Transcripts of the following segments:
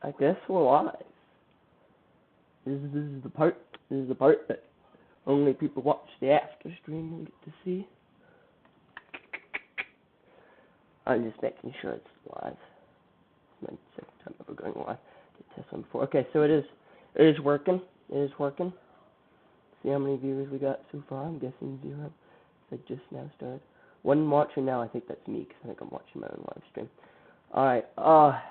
I guess we're live. This is the part. This is the part that only people watch the after stream will get to see. I'm just making sure it's live. It's my second time ever going live. Did test one before. Okay, so it is working. It is working. See how many viewers we got so far. I'm guessing 0. I just now started. One watching now. I think that's me because I think I'm watching my own live stream. All right. All right.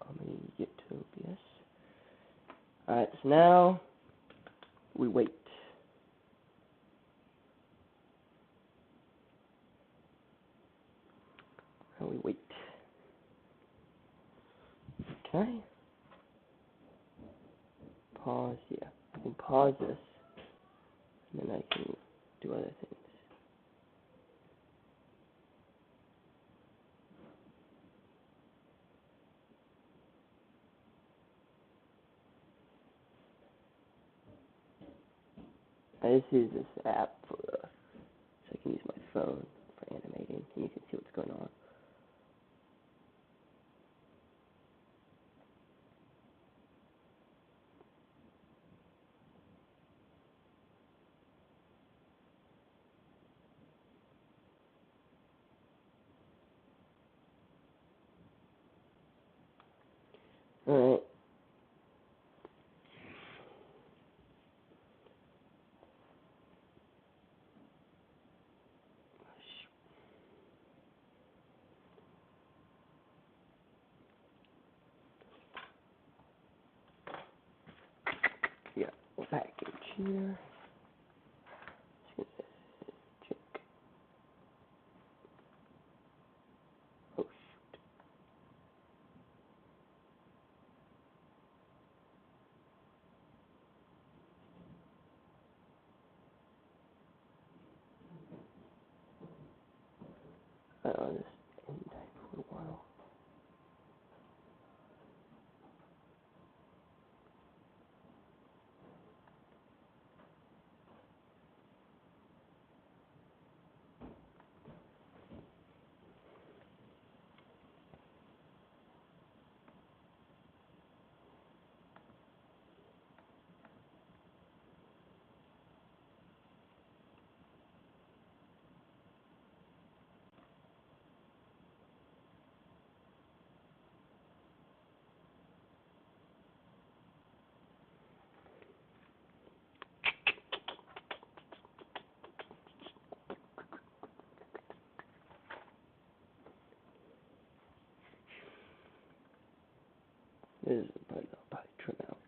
I'm going to get to OBS. All right, so now we wait. And we wait. Okay. Pause, yeah. I can pause this, and then I can do other things. I just use this app for, so I can use my phone for animating, and you can see what's going on. Alright. Yeah, package here. Check. Oh, shoot. This end type for a while. This is the part I'll probably trim out.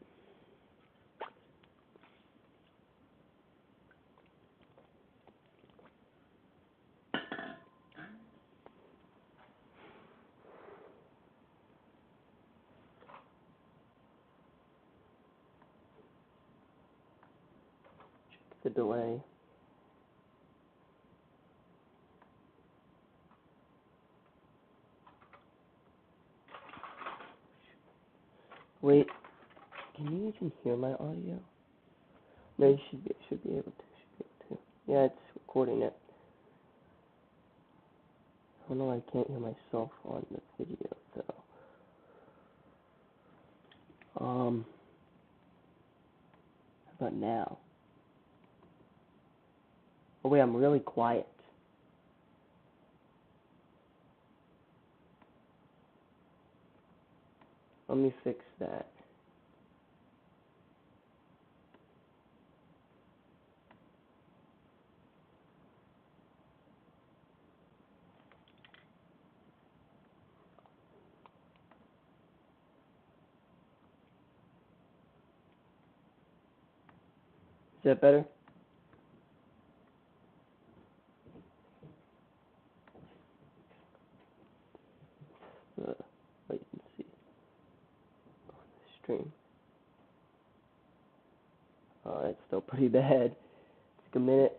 Check the delay. Wait, can you even hear my audio? No, you should be able to. Yeah, it's recording it. Oh no, I can't hear myself on the video, though. How about now? Oh wait, I'm really quiet. Let me fix that. Is that better? Latency on the stream. Oh, that's still pretty bad. Take a minute.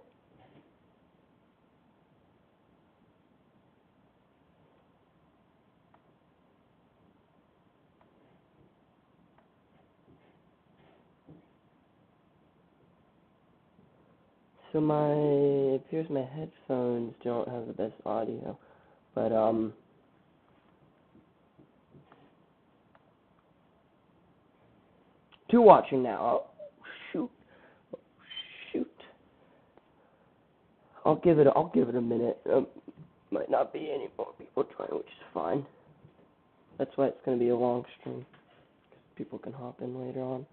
So it appears my headphones don't have the best audio, but two watching now. Oh, shoot, shoot. I'll give it a minute. Might not be any more people trying, which is fine. That's why it's gonna be a long stream. People can hop in later on.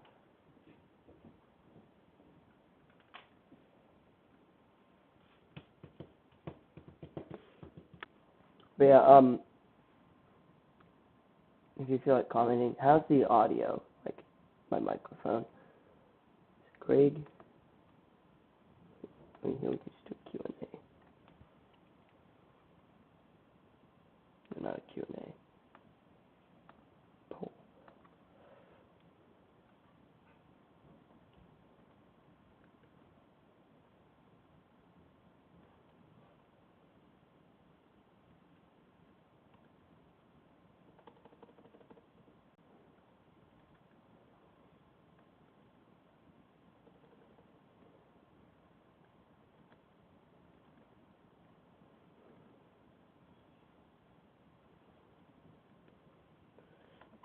But yeah, if you feel like commenting, how's the audio? Like my microphone. Craig, we can just do a Q&A. No, not a Q&A. Poll.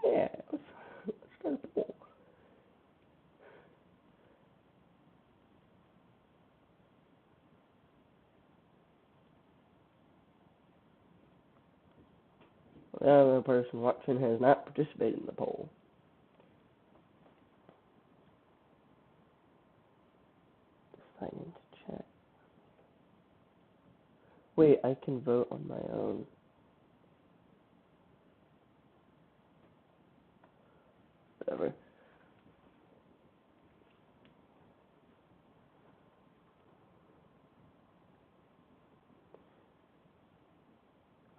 Yeah, let's start a poll. The other person watching has not participated in the poll. Sign into chat. Wait, I can vote on my own. Whatever.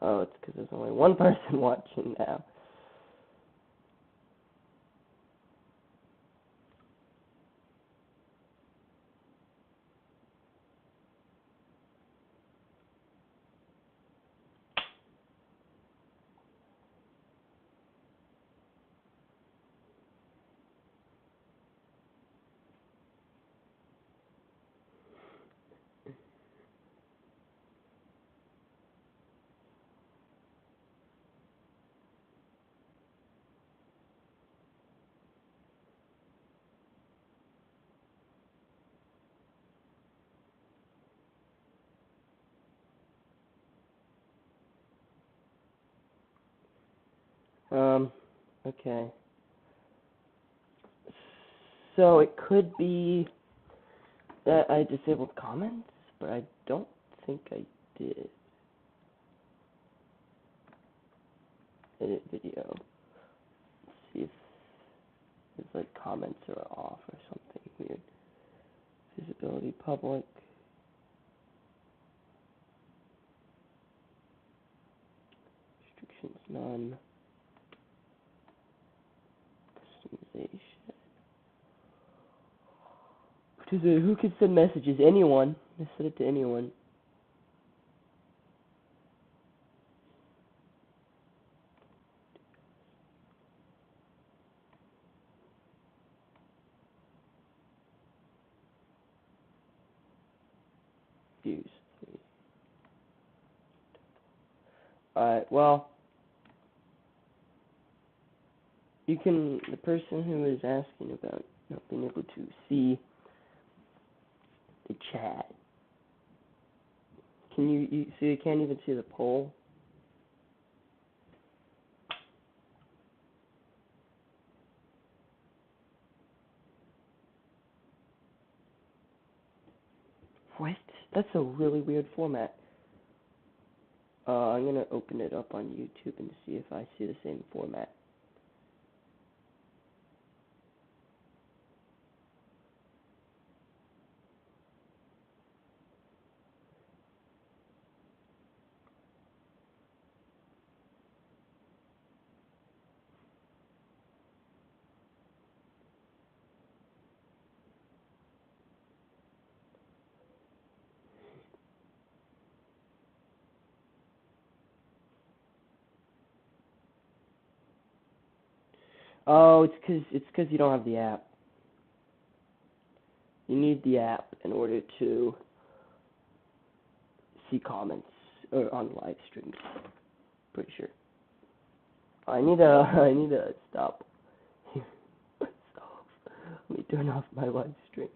Oh, it's because there's only one person watching now. Okay. So it could be that I disabled comments, but I don't think I did. Edit video. Let's see if it's like comments are off or something weird. Visibility public. Restrictions none. Customization. Who can send messages? Anyone. Just send it to anyone. Views. Alright, well, the person who is asking about not being able to see the chat, so you can't even see the poll? What? That's a really weird format. I'm going to open it up on YouTube and see if I see the same format. Oh, it's 'cause you don't have the app. You need the app in order to see comments or on live streams. Pretty sure. I need to stop. Stop. Let me turn off my live stream.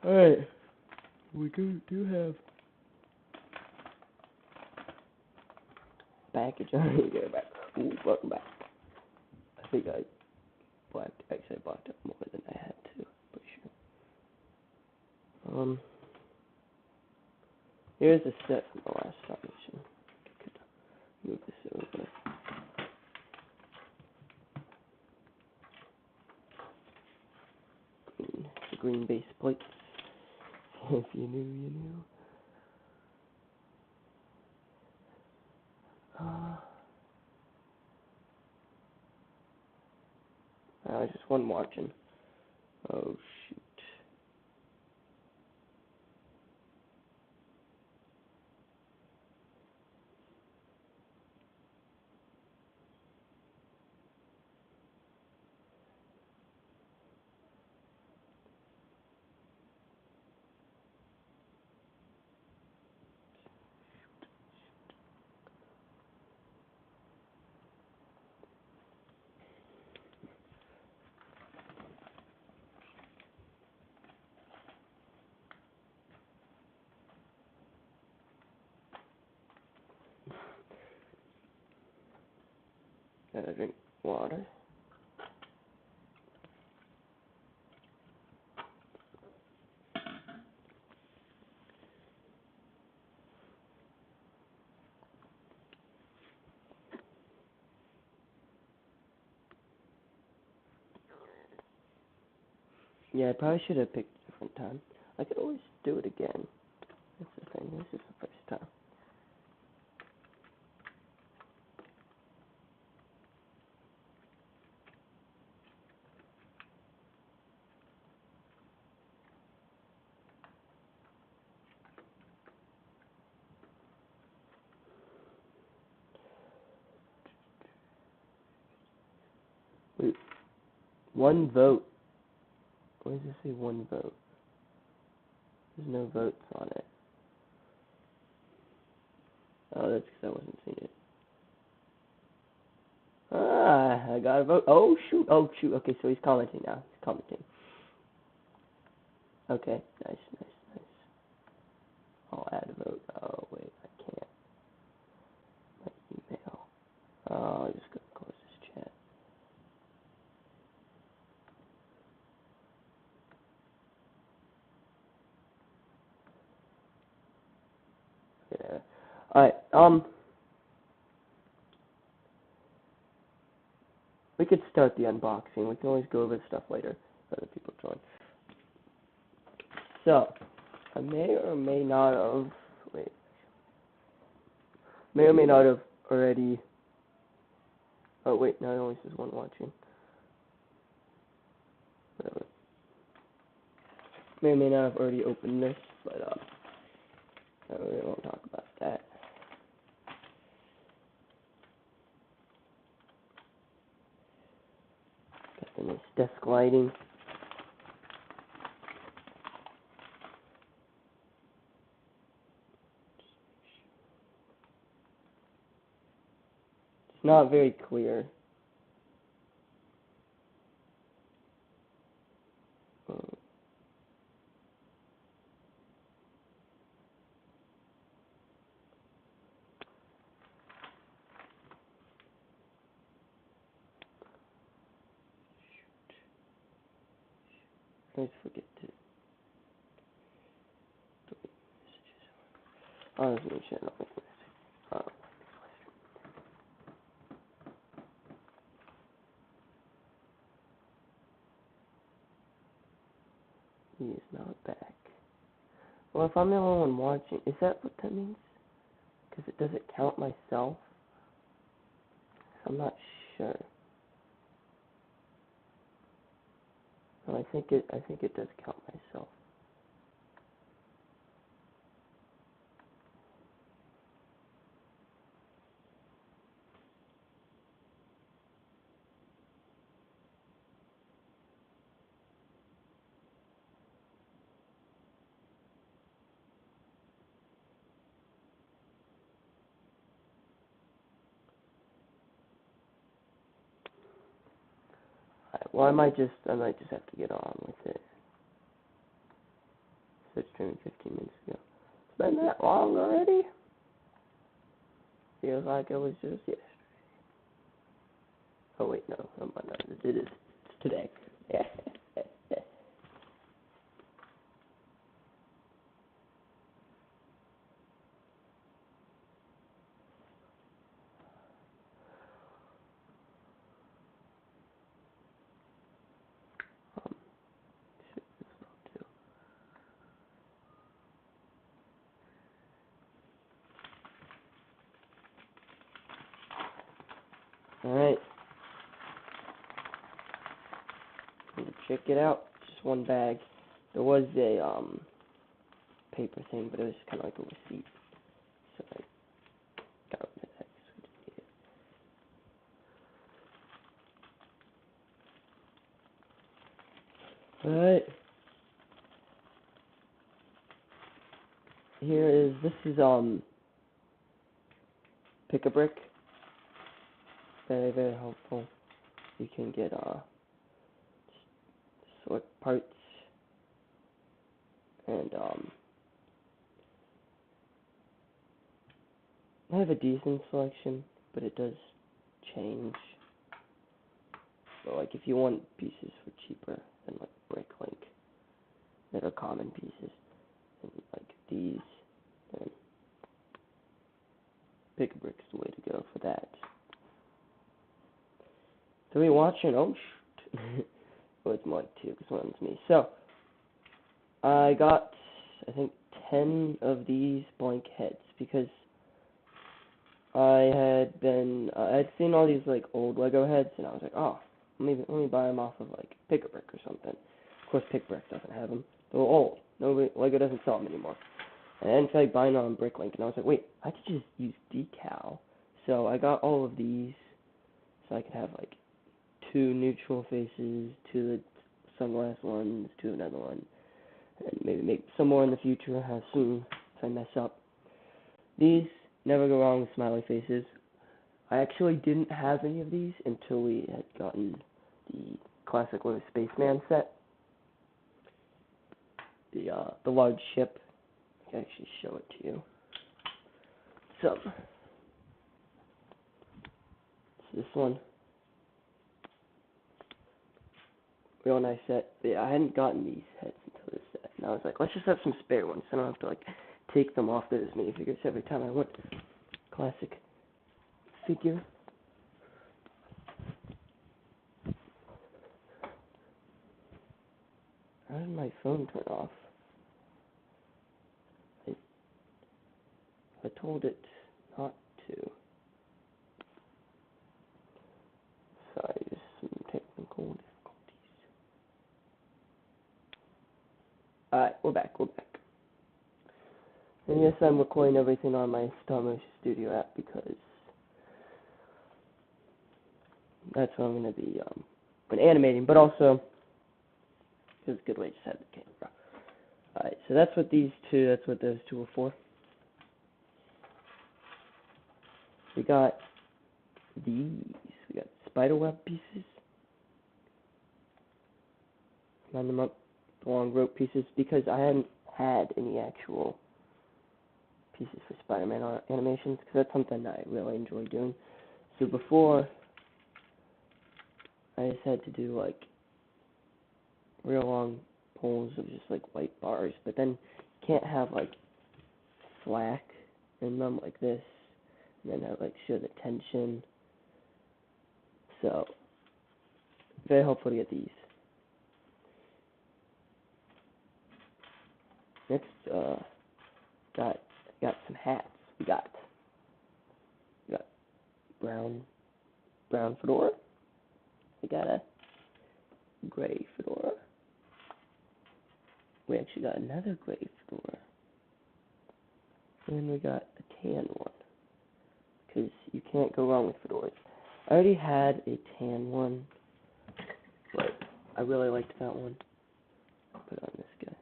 Alright. We do have package. I need to get back. Ooh, welcome back. I think I blocked up more than I had to. Pretty sure. Here's a set from the last submission. I could move this over. The green base plates. If you knew, you knew. Just one watching. Oh shoot. Gotta drink water. Yeah, I probably should have picked a different time. I could always do it again. That's the thing. This is the first time. Wait, one vote. Why does it say one vote? There's no votes on it. Oh, that's because I wasn't seeing it. I got a vote. Oh, shoot. Oh, shoot. Okay, so he's commenting now. He's commenting. Okay, nice. I'll add a vote. Oh, wait, I can't. My email. Oh, I'm just going to close this chat. Yeah. Alright, we could start the unboxing. We can always go over stuff later for other people to join. So, I may or may not have already. Oh wait, no, it only says one watching. Whatever. May or may not have already opened this, but I really won't talk about that. Got the nice desk lighting. It's not very clear. I always forget to delete messages. Oh, there's no channel. Oh. He is not back. Well, if I'm the only one watching, is that what that means? Because it doesn't count myself. I'm not sure. No, I think it does count myself. Well, I might just have to get on with it. So it's streaming 15 minutes ago. It's been that long already? Feels like it was just yesterday. Oh wait, no, it is. It's today. Yeah. um, shit, this will do. Alright. Check it out. Just one bag. There was a paper thing, but it was kind of like a receipt. So I got rid of that. Alright. This is Pick a Brick. Very, very helpful. You can get sort parts and I have a decent selection, but it does change. So like if you want pieces for cheaper than like Bricklink that are common pieces and like these, then Pick a Brick's the way to go for that. So we watching? Oh shoot. Well, it's more like 2 because one's me. So I got I think 10 of these blank heads because I had seen all these like old Lego heads and I was like, oh, let me buy them off of like Pick a Brick or something. Of course, Pick a Brick doesn't have them. They're old. Lego doesn't sell them anymore. And I didn't feel like buying them on Bricklink, and I was like, wait, I could just use decal. So I got all of these, so I could have like 2 neutral faces, 2 the sunglass ones, 2 another one, and maybe make some more in the future. How soon if I mess up. These never go wrong with smiley faces. I actually didn't have any of these until we had gotten the classic Lego Spaceman set. The large ship. I can actually show it to you. So, this one. Real nice set. But yeah, I hadn't gotten these heads until this set. And I was like, let's just have some spare ones so I don't have to like take them off. There's minifigures every time I want. Classic figure. How did my phone turn off? I told it not to. Sorry, just some technical difficulties. Alright, we're back. And yes, I'm recording everything on my Star Motion Studio app because that's what I'm going to be animating, but also it's a good way to set the camera. Alright, so that's what those 2 are for. We got these. We got spiderweb pieces. Line them up, the long rope pieces, because I hadn't had any actual pieces for Spider-Man animations, because that's something I really enjoy doing. So before, I just had to do like real long poles of just like white bars, but then you can't have like slack in them like this, and then I like show the tension. So very helpful to get these. Next, got some hats. We got brown fedora. We got a gray fedora. We actually got another gray fedora. And we got a tan one. Because you can't go wrong with fedoras. I already had a tan one, but I really liked that one. I'll put it on this guy.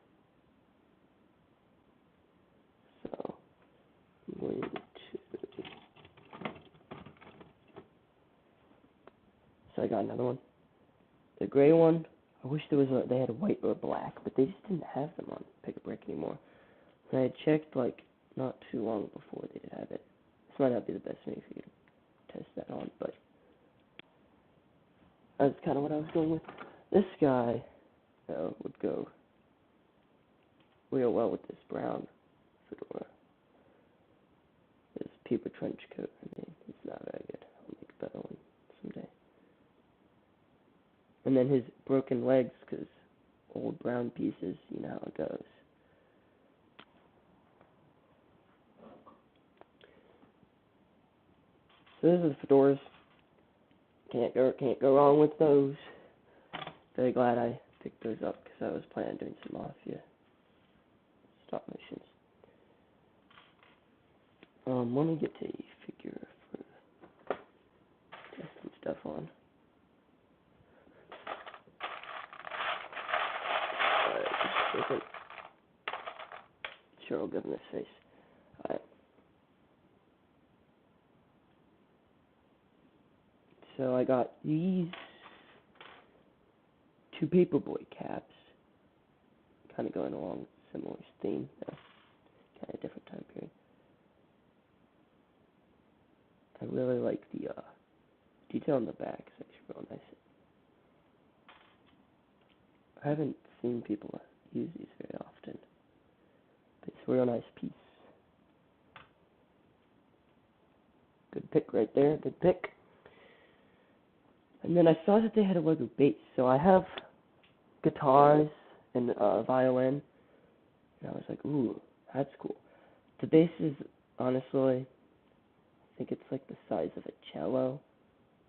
So, I'm going to... So I got another one. A gray one, I wish there was they had a white or black, but they just didn't have them on Pick a Brick anymore. And I had checked like not too long before they did have it. This might not be the best way for you to test that on, but that's kind of what I was going with. This guy would go real well with this brown fedora. This paper trench coat, I mean, it's not very good. I'll make a better one someday. And then his broken legs, because old brown pieces, you know how it goes. So those are the fedoras. Can't go wrong with those. Very glad I picked those up because I was planning on doing some Mafia stop motions. Let me get a figure for testing stuff on. Alright, just a second. Sure, I'll give him this face. Alright. So I got these two Paperboy caps, kind of going along with a similar theme, though. Kind of different time period. I really like the detail on the back. It's actually real nice. I haven't seen people use these very often, but it's a real nice piece. Good pick right there, good pick. And then I saw that they had a Lego bass, so I have guitars and violin, and I was like, ooh, that's cool. The bass is, honestly, I think it's like the size of a cello,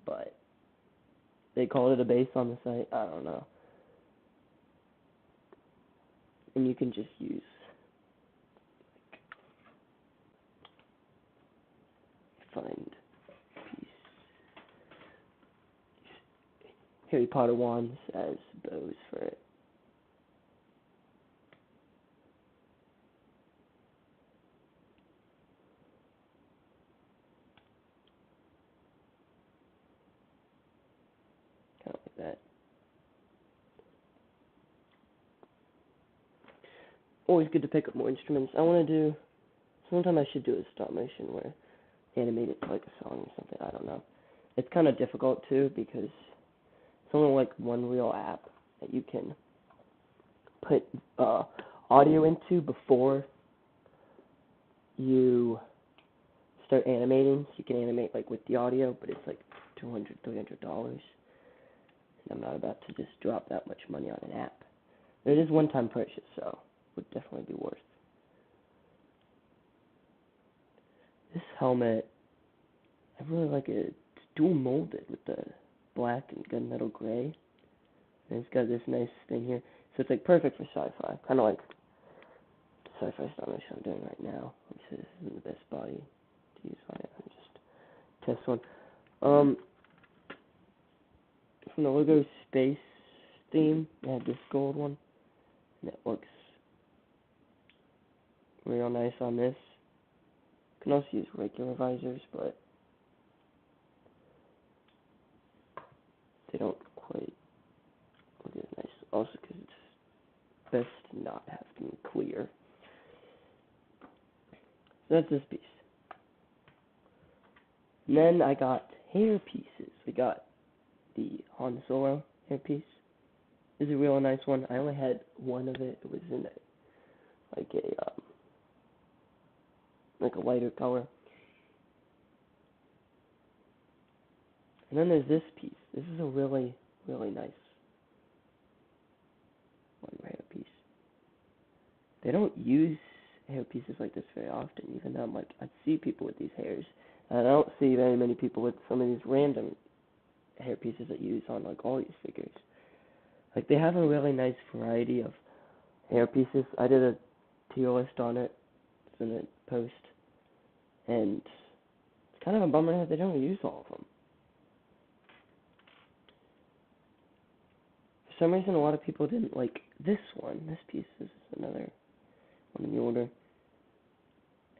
but they called it a bass on the site, I don't know. And you can just use, like, find piece. Harry Potter wands as bows for it. Kind of like that. Always good to pick up more instruments. I want to do, sometime I should do a stop motion where animate it to like a song or something, I don't know. It's kind of difficult too because it's only like one real app that you can put audio into before you start animating. So you can animate like with the audio, but it's like $200, $300. And I'm not about to just drop that much money on an app. It is one-time purchase, so would definitely be worth. This helmet, I really like it. It's dual molded with the black and gunmetal gray. And it's got this nice thing here. So it's like perfect for sci-fi. Kind of like the sci-fi stop motion I'm doing right now. Obviously this isn't the best body to use on it. I'm just test one. From the Lego Space theme, I had this gold one. And it looks real nice on this. You can also use regular visors, but they don't quite look as nice. Also, because it's best to not have them clear. So that's this piece. And then I got hair pieces. We got the Han Solo hair piece. This is a real nice one. I only had one of it. It was in like a lighter color. And then there's this piece. This is a really, really nice hair piece. They don't use hair pieces like this very often, even though I see people with these hairs. And I don't see very many people with some of these random hair pieces that you use on like all these figures. Like they have a really nice variety of hair pieces. I did a tier list on it. It's in the post. And it's kind of a bummer that they don't use all of them. For some reason, a lot of people didn't like this one. This piece is another one in the order.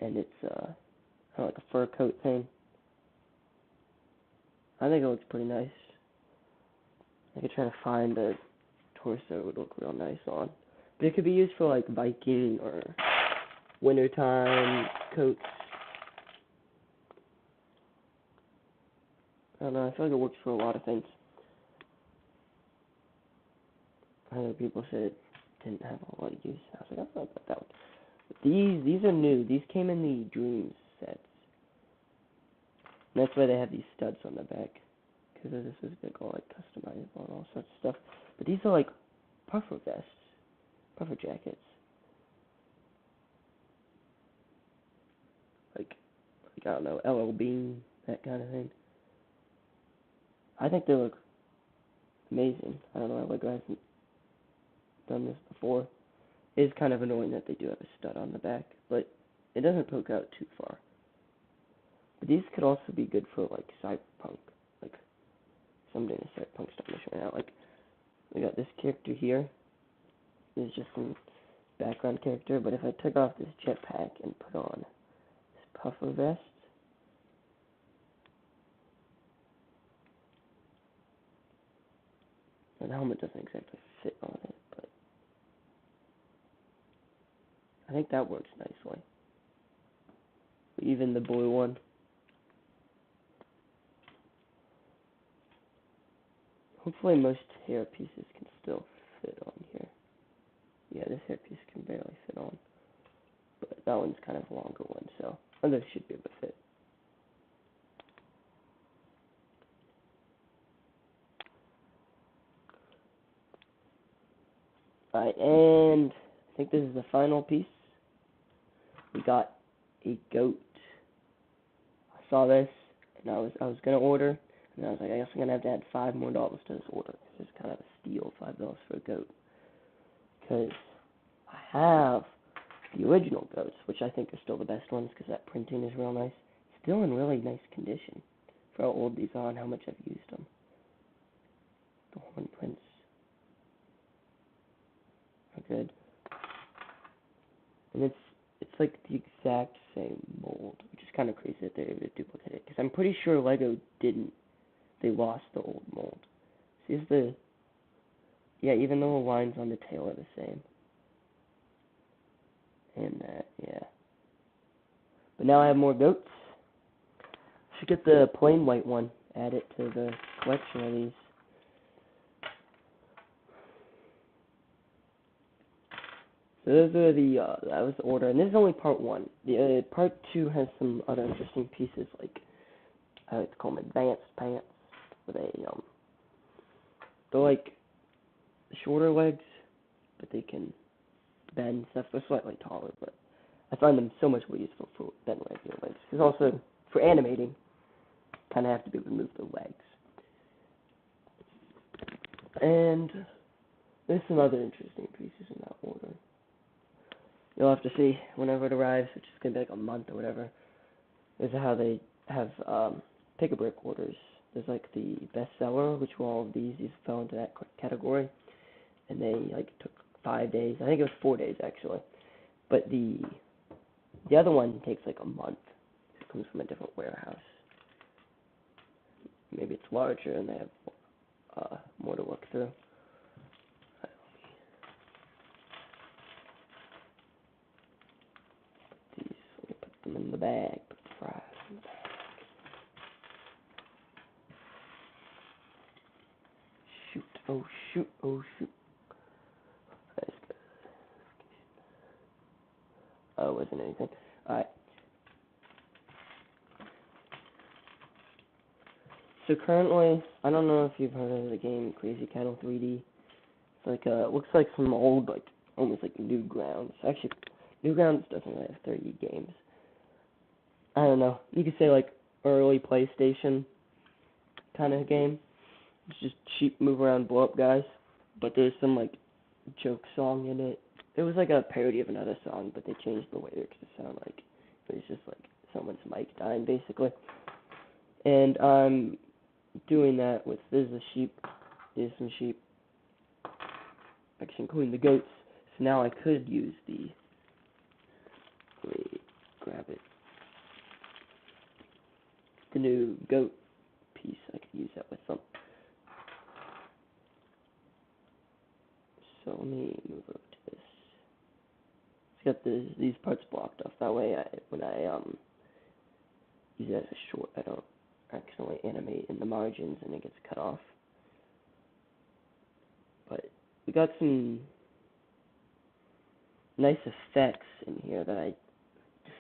And it's kind of like a fur coat thing. I think it looks pretty nice. I could try to find a torso it would look real nice on. But it could be used for like Viking or wintertime coats. I don't know, I feel like it works for a lot of things. Other people said it didn't have a lot of use. I was like, I don't know about that one. But these are new. These came in the Dreams sets. And that's why they have these studs on the back. Because this is going to go like customizable and all sorts of stuff. But these are like puffer vests. Puffer jackets. Like I don't know, LL Bean, that kind of thing. I think they look amazing. I don't know why Lego hasn't done this before. It is kind of annoying that they do have a stud on the back, but it doesn't poke out too far. But these could also be good for like cyberpunk. Like someday in a cyberpunk stuff mission right now. Like we got this character here. This is just some background character, but if I took off this jetpack and put on this puffer vest, the helmet doesn't exactly fit on it, but I think that works nicely. Even the blue one. Hopefully most hair pieces can still fit on here. Yeah, this hair piece can barely fit on. But that one's kind of a longer one, so others should be able to fit. Alright, and I think this is the final piece. We got a goat. I saw this, and I was gonna order, and I was like, I guess I'm gonna have to add $5 more to this order. It's kind of a steal, $5 for a goat. Because I have the original goats, which I think are still the best ones, because that printing is real nice. Still in really nice condition for how old these are and how much I've used them. The horn prints are good. And it's like the exact same mold, which is kind of crazy that they're able to duplicate it. Because I'm pretty sure Lego didn't. They lost the old mold. See, yeah, even though the lines on the tail are the same. And that, yeah. But now I have more goats. Should get the plain white one. Add it to the collection of these. So those are that was the order, and this is only part 1. The part 2 has some other interesting pieces, like I like to call them advanced pants, where they're like shorter legs, but they can bend and stuff. They're slightly taller, but I find them so much more useful than regular legs. Because also for animating, kind of have to be able to move the legs. And there's some other interesting pieces in that order. You'll have to see whenever it arrives, which is going to be like a month or whatever. This is how they have pick-a-brick orders. There's like the bestseller, which were all of these fell into that category. And they like took 5 days. I think it was 4 days actually. But the other one takes like a month. It comes from a different warehouse. Maybe it's larger and they have more to look through. Let me put them in the bag. Put the fries in the bag. Shoot! Oh shoot! Oh shoot! That's good. Oh, it wasn't anything. Alright. So currently, I don't know if you've heard of the game Crazy Cattle 3D. It's like it looks like some old, like almost like Newgrounds. Actually, Newgrounds doesn't really have 3D games. I don't know. You could say like early PlayStation kind of game. It's just sheep move around, blow up guys. But there's some like joke song in it. It was like a parody of another song, but they changed the lyrics to sound like it was just like someone's mic dying basically. And I'm doing that with, this is a sheep, there's some sheep, actually including the goats. So now I could use wait, grab it, the new goat piece. I could use that with them. So let me move over to this. It's got these parts blocked off. That way, when I use it as a short, I don't accidentally animate in the margins and it gets cut off. But we got some nice effects in here that I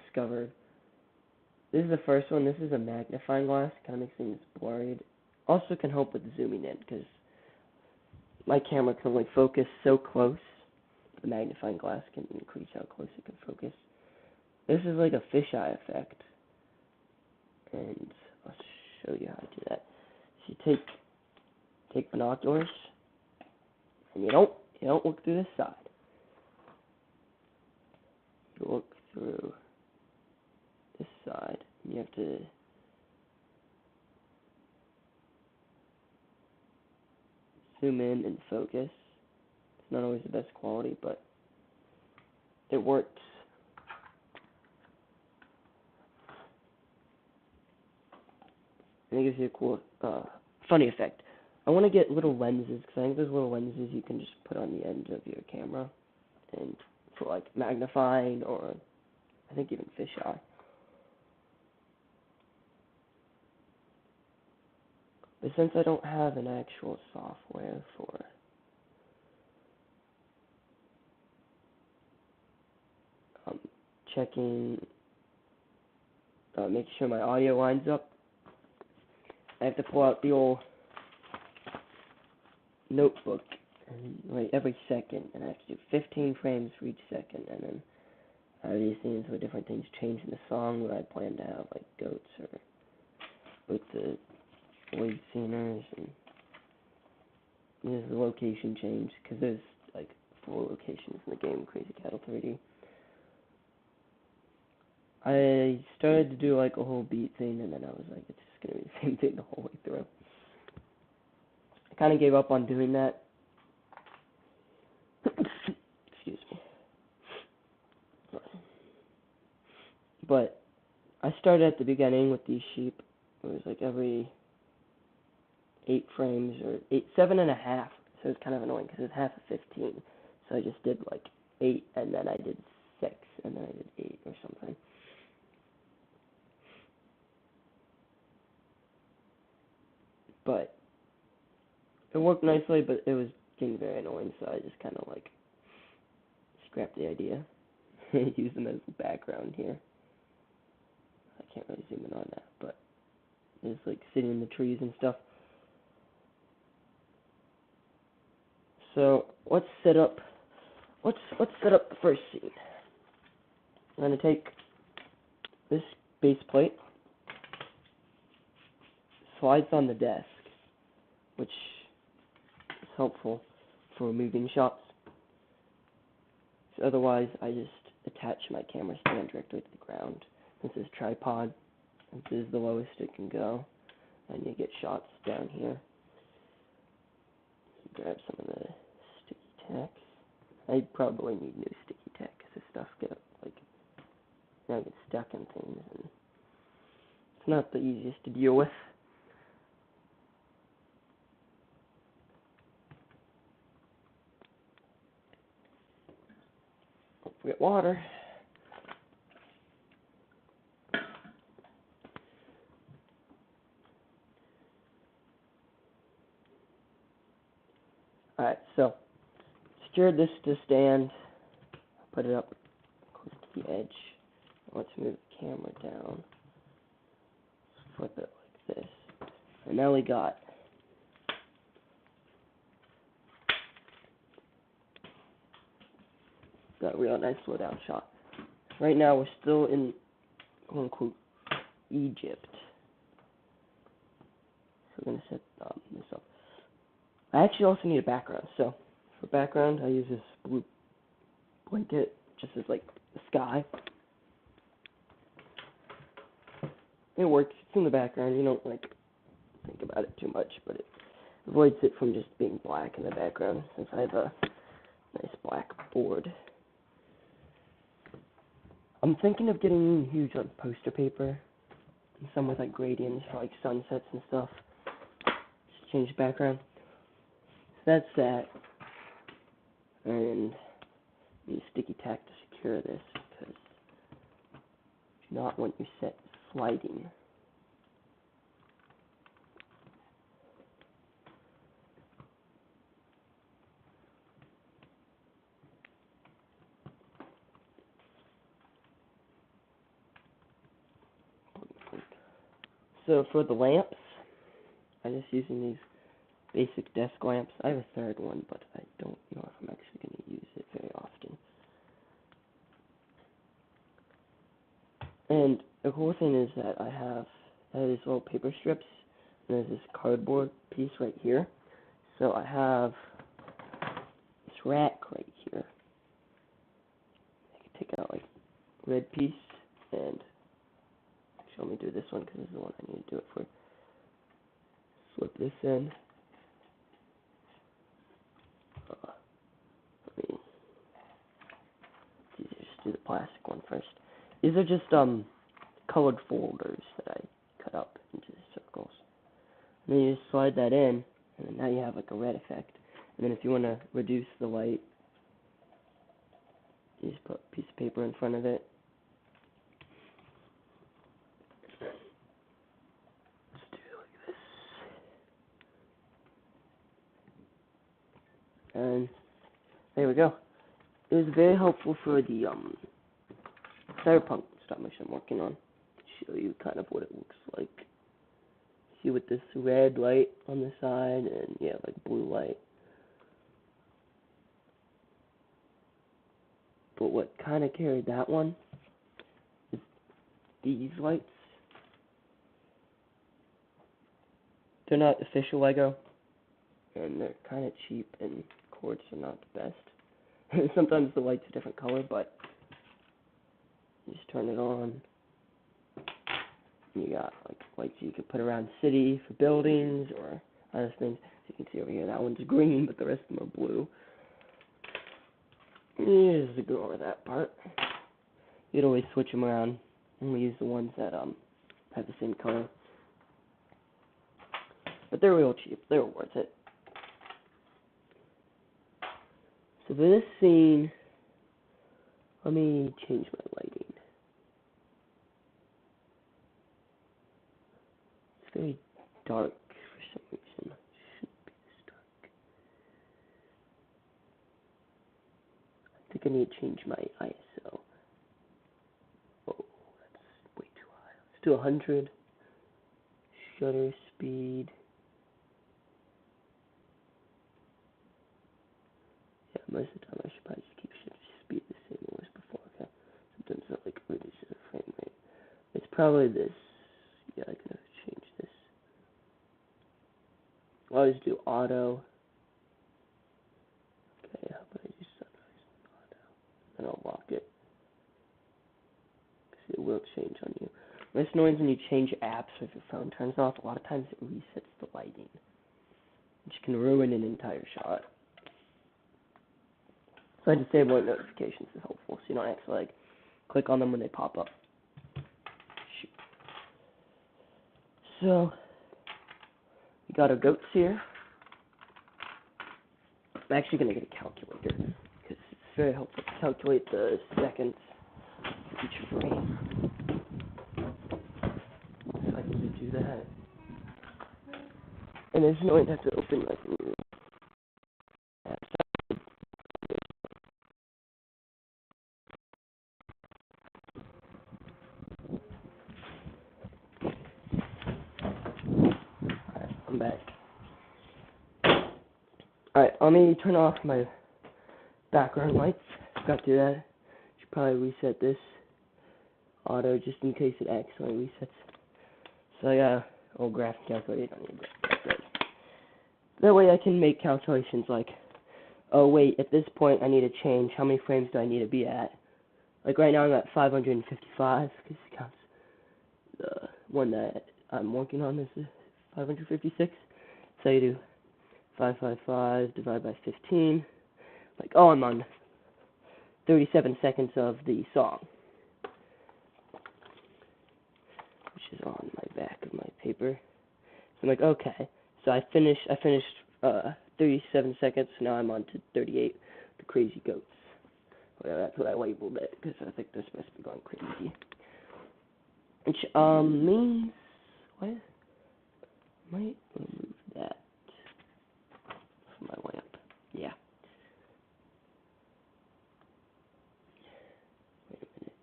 discovered. This is the first one. This is a magnifying glass. Kind of makes things blurry. Also can help with zooming in because my camera can only focus so close. The magnifying glass can increase how close it can focus. This is like a fisheye effect, and I'll show you how to do that. So you take binoculars, and you don't look through this side. You look through this side. And you have to zoom in and focus. It's not always the best quality, but it works. And it gives you a cool, funny effect. I want to get little lenses, because I think there's little lenses you can just put on the end of your camera, and for like magnifying, or I think even fisheye. But since I don't have an actual software for checking, making sure my audio lines up, I have to pull out the old notebook and write every second, and I have to do 15 frames for each second, and then I have these things where different things change in the song where I plan to have like goats or with the lead singers, and there's the location change, because there's like 4 locations in the game, Crazy Cattle 3D. I started to do like a whole beat thing, and then I was like, it's just going to be the same thing the whole way through. I kind of gave up on doing that. Excuse me. But I started at the beginning with these sheep. It was like every 8 frames, or 7.5. So it's kind of annoying because it's half of 15. So I just did like 8, and then I did 6, and then I did 8 or something. But it worked nicely, but it was getting very annoying, so I just kind of like scrapped the idea. Use them as a background here. I can't really zoom in on that, but it's like sitting in the trees and stuff. So let's set up the first scene. I'm gonna take this base plate, slides on the desk, which is helpful for moving shots. So otherwise, I just attach my camera stand directly to the ground. This is tripod. This is the lowest it can go, and you get shots down here. Grab some of the sticky tacks. I probably need new sticky tack because this stuff gets stuck in things, and it's not the easiest to deal with. Don't forget water. Alright, so secured this to stand, put it up close to the edge. Let's move the camera down, flip it like this, and now we got a real nice slow down shot. Right now we're still in, quote unquote, Egypt. So we're going to set this up. I actually also need a background, so for background I use this blue blanket, just as like the sky. It works, it's in the background, you don't like think about it too much, but it avoids it from just being black in the background, since I have a nice black board. I'm thinking of getting huge on poster paper, and some with like gradients for like sunsets and stuff. Just change the background. So that's that. and use sticky tack to secure this, because you do not want your set sliding. So for the lamps, I'm just using these basic desk lamps. I have a third one, but I don't know if I'm actually going to use it very often. And the cool thing is that I have these little paper strips, and there's this cardboard piece right here. So I have this rack right here. I can take out like red piece, and actually let me do this one because this is the one I need to do it for. Slip this in. Let me just do the plastic one first. These are just colored folders that I cut up into circles. And then you just slide that in, and then now you have like a red effect. And then if you want to reduce the light, you just put a piece of paper in front of it. Let's do it like this. And there we go. It was very helpful for the cyberpunk stop motion I'm working on. Show you kind of what it looks like. See with this red light on the side and yeah, like blue light. But what kind of carried that one is these lights. They're not official Lego, and they're kind of cheap, and cords are not the best. Sometimes the light's a different color, but you just turn it on. And you got like lights you can put around city for buildings or other things. As you can see over here, that one's green, but the rest of them are blue. Just ignore that part. You'd always switch them around, and we use the ones that have the same color. But they're real cheap. They're worth it. So for this scene, let me change my lighting. It's very dark for some reason. It shouldn't be this dark. I think I need to change my ISO. Oh, that's way too high. Let's do 100. Shutter speed. Yeah, most of the time I should probably just keep shutter speed the same as before. Okay. Sometimes it like reduces the frame rate. It's probably this. Yeah, I can change this. I'll always do auto. Okay, how about I do sunrise and auto? And I'll lock it. Because it will change on you. Most annoying when you change apps or if your phone turns off, a lot of times it resets the lighting, which can ruin an entire shot. So disabling notifications is helpful, so you don't actually like click on them when they pop up. Shoot. So we got our goats here. I'm actually going to get a calculator because it's very helpful to calculate the seconds for each frame. So I can do that. And it's annoying to have to open like new apps. Alright, I'm back. Alright, let me turn off my background lights. Forgot to do that. Should probably reset this auto just in case it accidentally resets. So I got an old graphic calculator. I need that. That way I can make calculations like, oh wait, at this point I need to change how many frames do I need to be at. Like right now I'm at 555 because it counts the one that I'm working on is 556. So you do 555 divided by 15. Like, oh, I'm on 37 seconds of the song, which is on my back of my paper. So I'm like, okay. So I finished 37 seconds. So now I'm on to 38. The crazy goats. Whatever, that's what I labeled it, because I think they're supposed to be going crazy. Which, means, what? Might remove that from my lamp. Yeah. Wait a minute.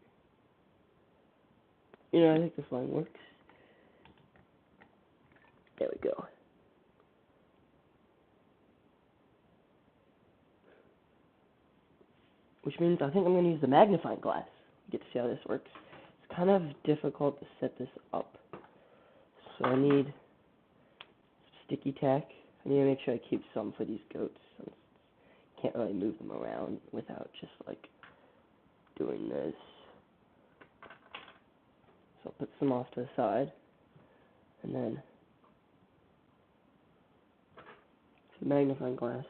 You know, I think this line works. There we go. Which means I think I'm going to use the magnifying glass. You get to see how this works. It's kind of difficult to set this up. So I need sticky tack. I need to make sure I keep some for these goats. Since I can't really move them around without just like doing this. So I'll put some off to the side. And then the magnifying glass.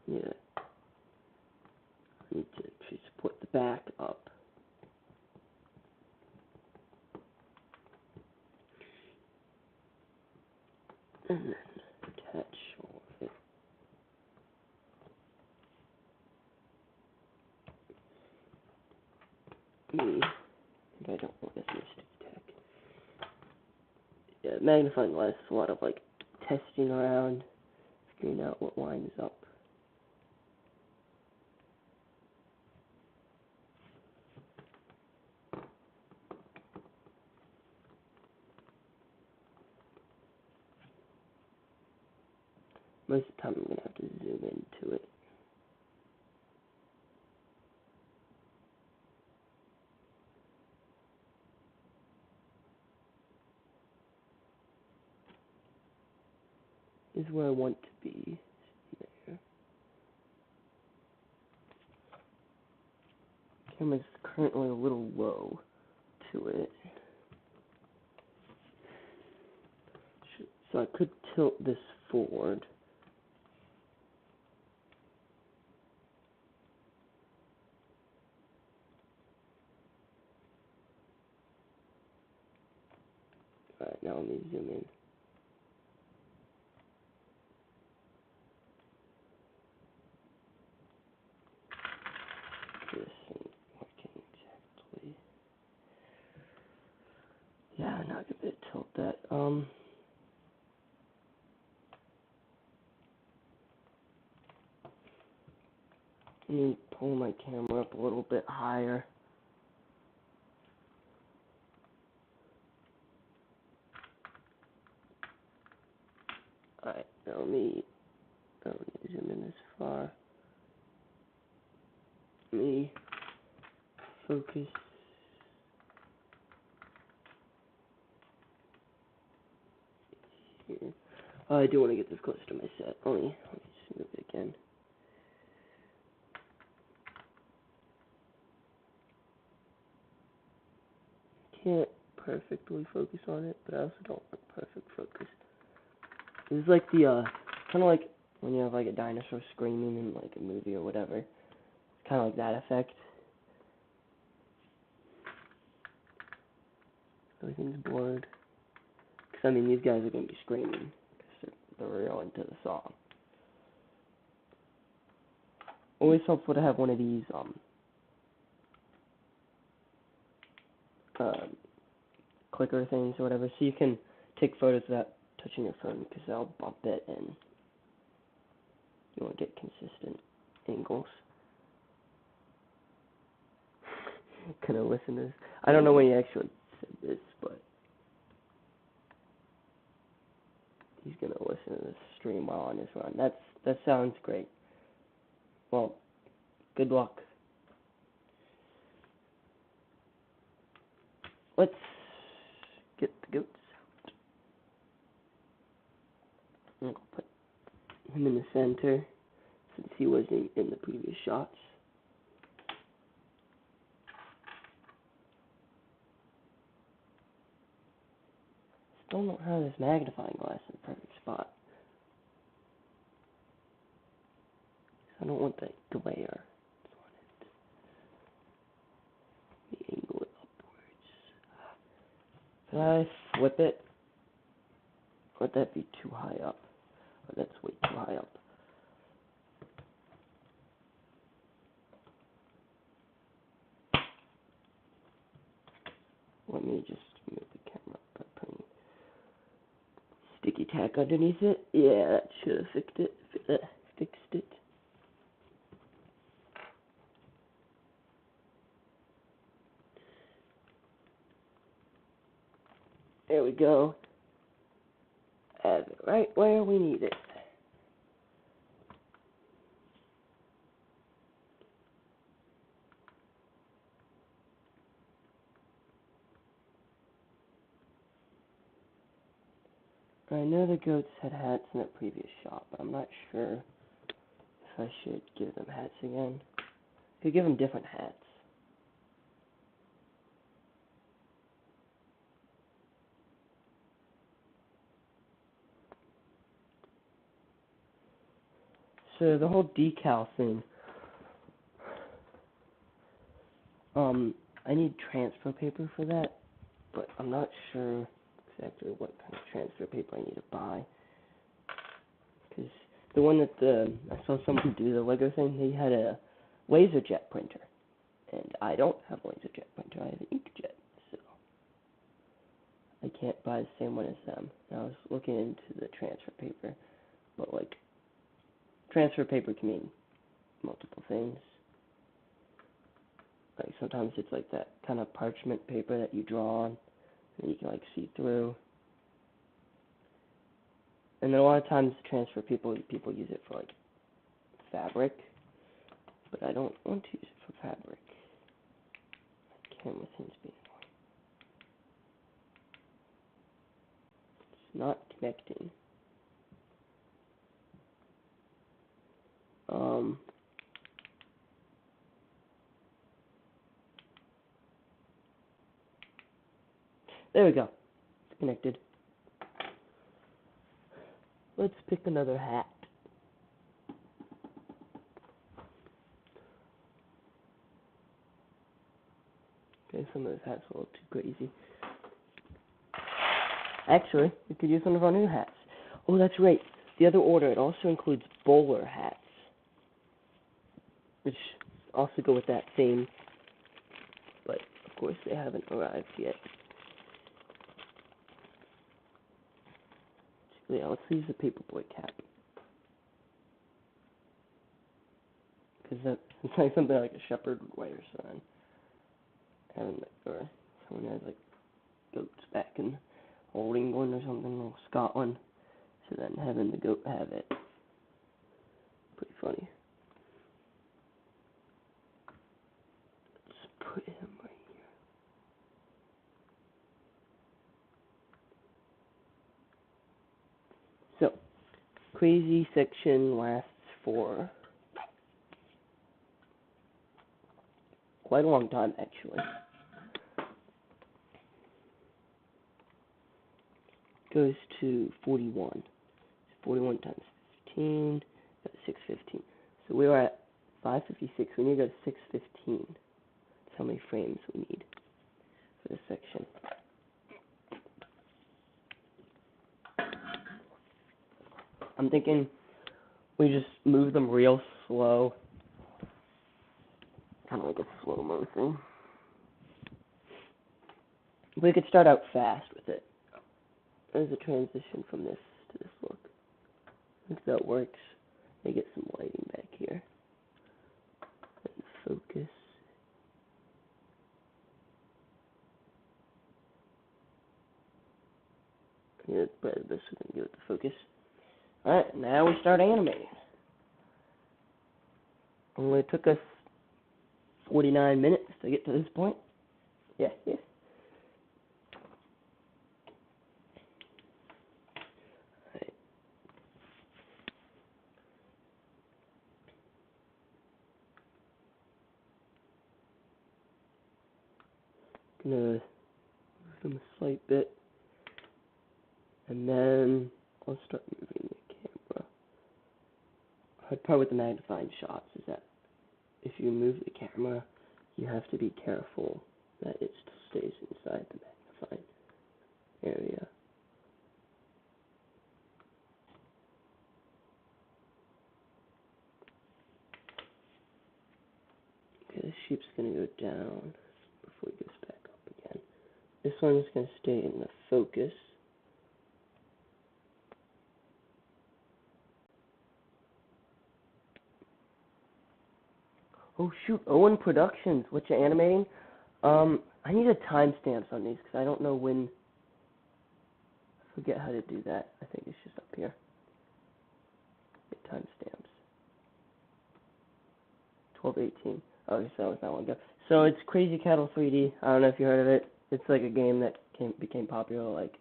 Yeah. I need to just put the back up. And then attach all of it. I think I don't want this much sticky tack. Yeah, magnifying glass is a lot of like testing around, figuring out what lines up. Most of the time I'm going to have to zoom into it. This is where I want to be. There. Camera's currently a little low to it. So I could tilt this forward. Alright, now let me zoom in. This isn't working exactly. Yeah, now I can bit tilt that. Let me pull my camera up a little bit higher. Alright, now let me, I don't need to zoom in this far. Let me focus. Here. I do want to get this close to my set. Let me just move it again. Can't perfectly focus on it, but I also don't want perfect focus. This is like the, kind of like when you have like a dinosaur screaming in like a movie or whatever. It's kind of like that effect. Everything's blurred. Because, I mean, these guys are going to be screaming. Because they're real into the song. Always helpful to have one of these, clicker things or whatever, so you can take photos without touching your phone, because they'll bump it and you won't get consistent angles. Gonna listen to this. I don't know when he actually said this, but he's gonna listen to this stream while on his run. That sounds great. Well, good luck. Let's get the goats out. I'm gonna put him in the center, since he wasn't in the previous shots. Still don't have this magnifying glass in the perfect spot. I don't want that glare. Let me angle it upwards. Can I flip it? Or would that be too high up? Or that's way too high up. Let me just move the camera by putting sticky tack underneath it. Yeah, that should have fixed it. Fixed it. There we go. Have it right where we need it. I know the goats had hats in the previous shop, but I'm not sure if I should give them hats again. Could give them different hats. So the whole decal thing, I need transfer paper for that, but I'm not sure exactly what kind of transfer paper I need to buy. Because the one that I saw someone do the Lego thing, he had a LaserJet printer, and I don't have a LaserJet printer. I have an inkjet, so I can't buy the same one as them. And I was looking into the transfer paper, but like transfer paper can mean multiple things. Like sometimes it's like that kind of parchment paper that you draw on and you can like see through. And then a lot of times transfer people use it for like fabric, but I don't want to use it for fabric. My camera seems to be annoying. It's not connecting. There we go. It's connected. Let's pick another hat. Okay, some of those hats are a little too crazy. Actually, we could use one of our new hats. Oh, that's right. The other order, it also includes bowler hats, which also go with that theme, but of course they haven't arrived yet. Yeah, let's use the paperboy cap. Because it's like something like a shepherd would wear, son. Having, or someone has like goats back in old England or something, or Scotland. So then having the goat have it. Pretty funny. Let's put him right here. So, crazy section lasts for quite a long time, actually. Goes to 41. 41 times 15, got 615. So we were at 556. We need to go to 615. That's how many frames we need for this section. I'm thinking we just move them real slow. Kind of like a slow-mo thing. We could start out fast with it. There's a transition from this to this look. I think that works. They get some lighting back here. And focus. Yeah, that's probably the best we can do with the focus. Alright, now we start animating. Only took us 49 minutes to get to this point. Yeah. Alright. Gonna move them a slight bit. And then I'll start moving the camera. Hard part with the magnifying shots is that if you move the camera, you have to be careful that it still stays inside the magnifying area. Okay, the sheep's gonna go down before it goes back up again. This one's going to stay in the focus. Oh shoot, Owen Productions, what you animating? I need a timestamps on these because I don't know when. I forget how to do that. I think it's just up here. Get timestamps. 12/18. Okay, so that was not long ago. So it's Crazy Cattle 3D. I don't know if you heard of it. It's like a game that became popular like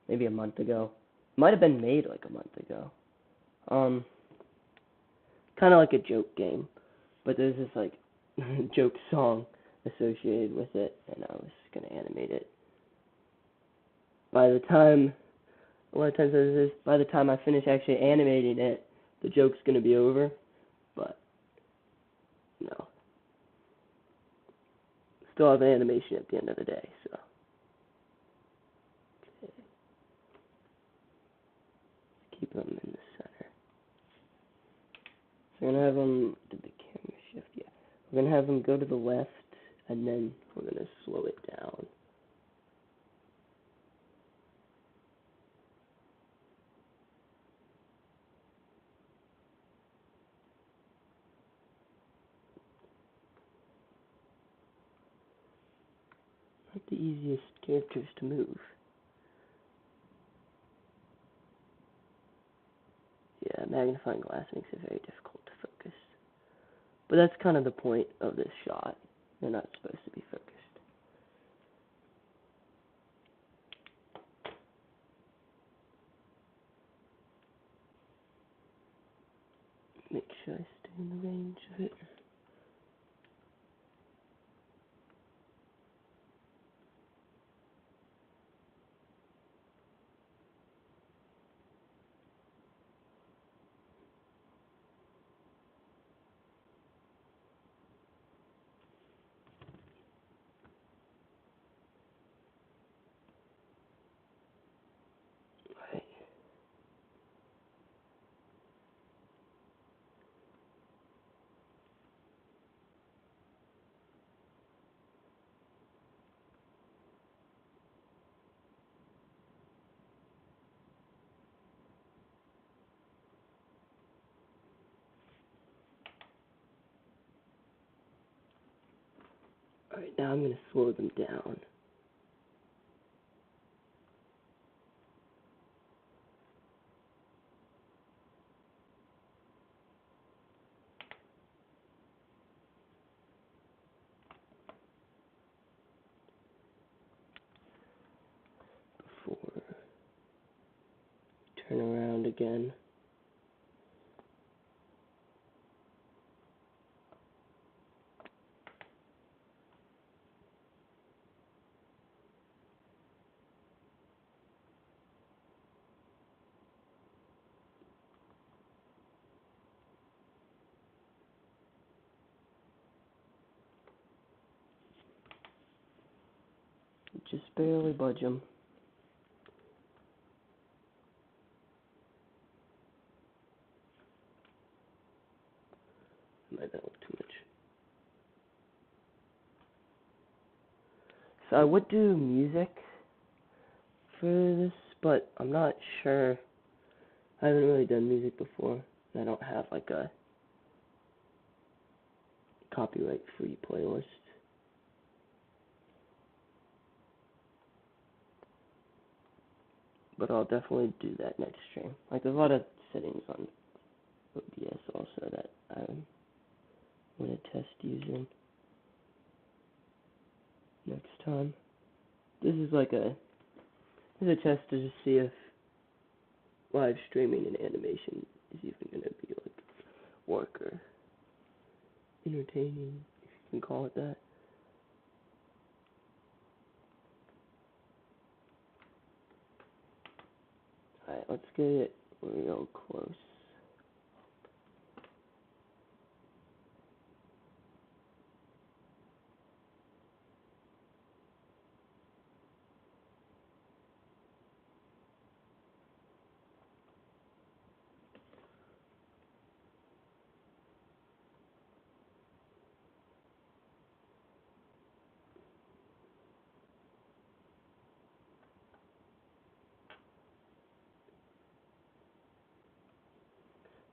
maybe a month ago. Might have been made like a month ago. Kind of like a joke game, but there's this like joke song associated with it, and I was gonna animate it. By the time, a lot of times this, by the time I finish actually animating it, the joke's gonna be over. But no, still have an animation at the end of the day. So okay. Keep them in the center. So we're gonna have them. Did the camera shift? Yeah. We're gonna have them go to the left, and then we're gonna slow it down. Not the easiest characters to move. Yeah, magnifying glass makes it very difficult to focus. But that's kind of the point of this shot. They're not supposed to be focused. Make sure I stay in the range of it. Right. Alright, now I'm going to slow them down. Before turn around again. Just barely budge them. Might not look too much. So I would do music for this, but I'm not sure. I haven't really done music before. I don't have like a copyright-free playlist. But I'll definitely do that next stream. Like, there's a lot of settings on OBS also that I'm going to test using next time. This is like this is a test to just see if live streaming and animation is even going to be like work or entertaining, if you can call it that. Alright, let's get it real close.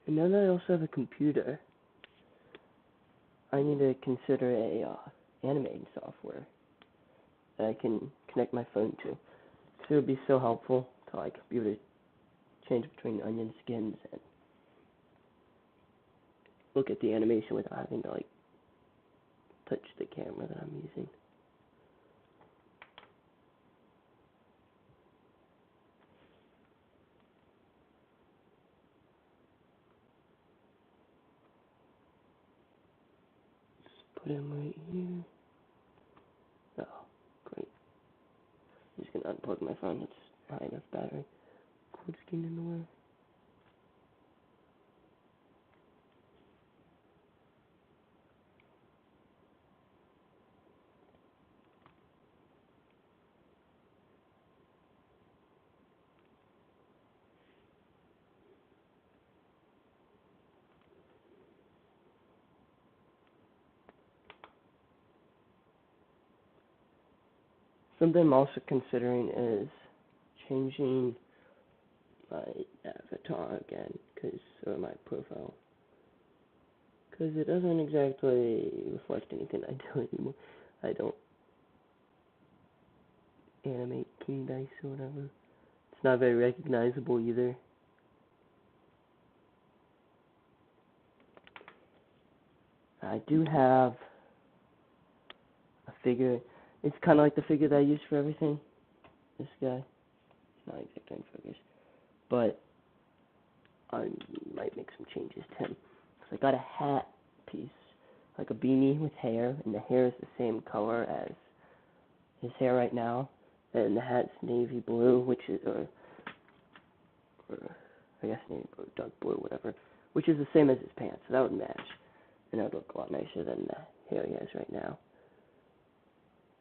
And now that I also have a computer, I need to consider a animating software that I can connect my phone to. Because it would be so helpful to like be able to change between onion skins and look at the animation without having to like touch the camera that I'm using. Just put him right here. Oh, great. I'm just gonna unplug my phone. It's high enough battery. Quit screen in the way. Something I'm also considering is changing my avatar again, or my profile, because it doesn't exactly reflect anything I do anymore. I don't animate king dice or whatever. It's not very recognizable either. I do have a figure. It's kind of like the figure that I use for everything. This guy. It's not exactly in focus, but I might make some changes to him. So I got a hat piece, like a beanie with hair, and the hair is the same color as his hair right now, and the hat's navy blue, which is, or I guess navy blue, dark blue, whatever, which is the same as his pants, so that would match, and that would look a lot nicer than the hair he has right now.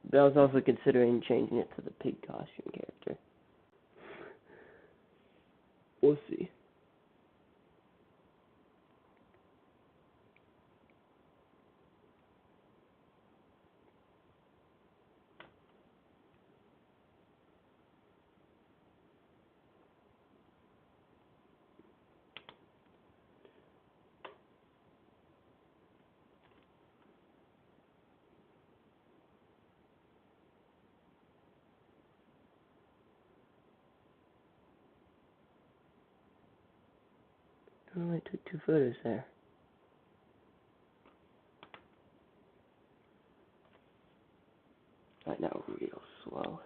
But I was also considering changing it to the pig costume character. We'll see. Oh, I took 2 photos there. Right now, real slow.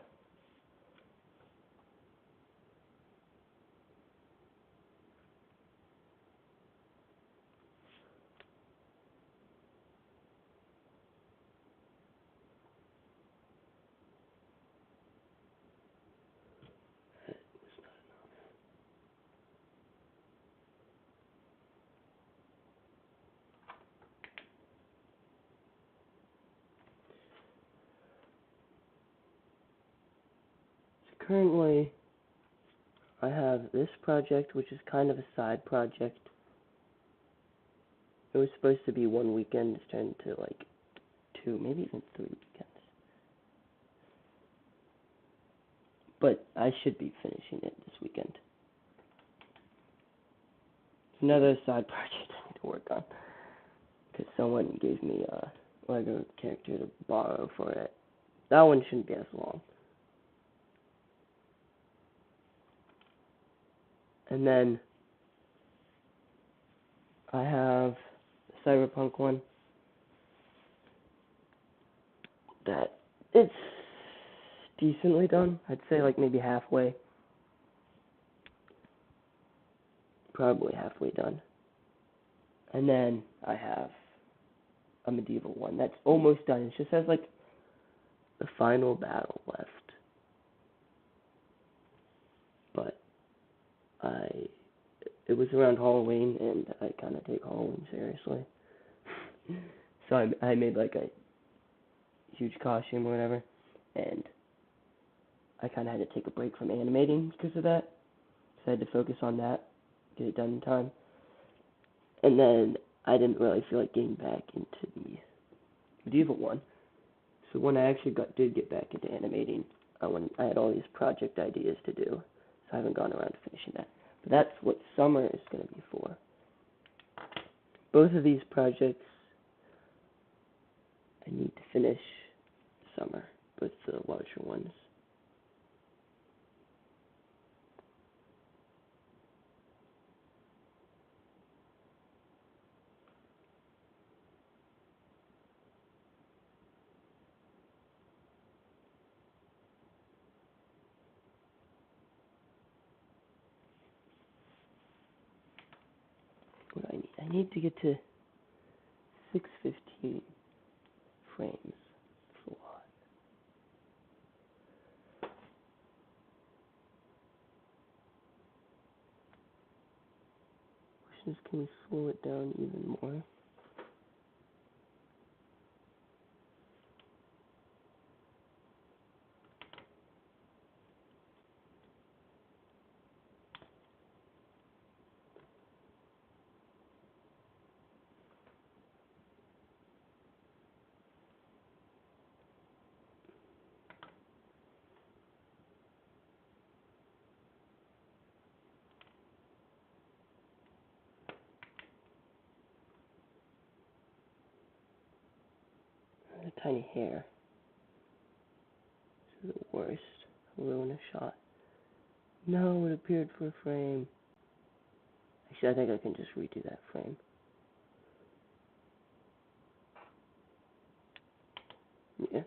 So currently, I have this project, which is kind of a side project. It was supposed to be 1 weekend, it's turned to like 2, maybe even 3 weekends. But I should be finishing it this weekend. It's another side project I need to work on, because someone gave me a Lego character to borrow for it. That one shouldn't be as long. And then I have the Cyberpunk one that it's decently done. I'd say like maybe halfway. Probably halfway done. And then I have a medieval one that's almost done. It just has like the final battle left. But it was around Halloween, and I kind of take Halloween seriously. So I made like a huge costume or whatever, and I kind of had to take a break from animating because of that. So I had to focus on that, get it done in time. And then I didn't really feel like getting back into the medieval one. So when I actually did get back into animating, I had all these project ideas to do, so I haven't gone around to finishing that. But that's what summer is going to be for. both of these projects I need to finish summer, both the larger ones. What do I need? I need to get to 615 frames. That's a lot. Question is, can we slow it down even more? A tiny hair. This is the worst. I'll ruin a shot. No, it appeared for a frame. Actually, I think I can just redo that frame. Yeah.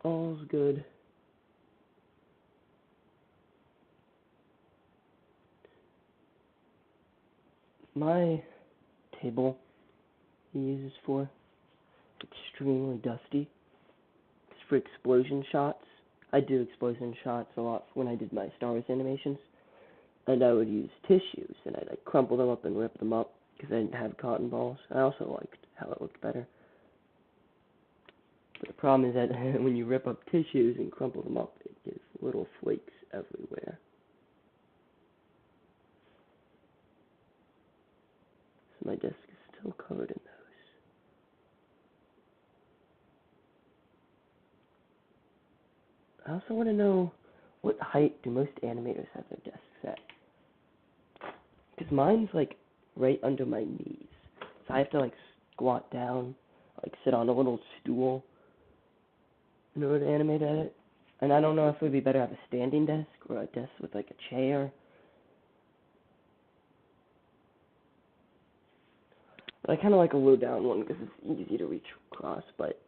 All's good. My table he uses for extremely dusty. It's for explosion shots. I do explosion shots a lot when I did my Star Wars animations. And I would use tissues, and I'd crumple them up and rip them up, because I didn't have cotton balls. I also liked how it looked better. But the problem is that when you rip up tissues and crumple them up, it gives little flakes everywhere. So my desk is still covered in those. I also want to know, what height do most animators have their desks at? Because mine's right under my knees. So I have to squat down, sit on a little stool in order to animate at it. And I don't know if it would be better to have a standing desk or a desk with a chair. But I kind of like a low down one because it's easy to reach across, but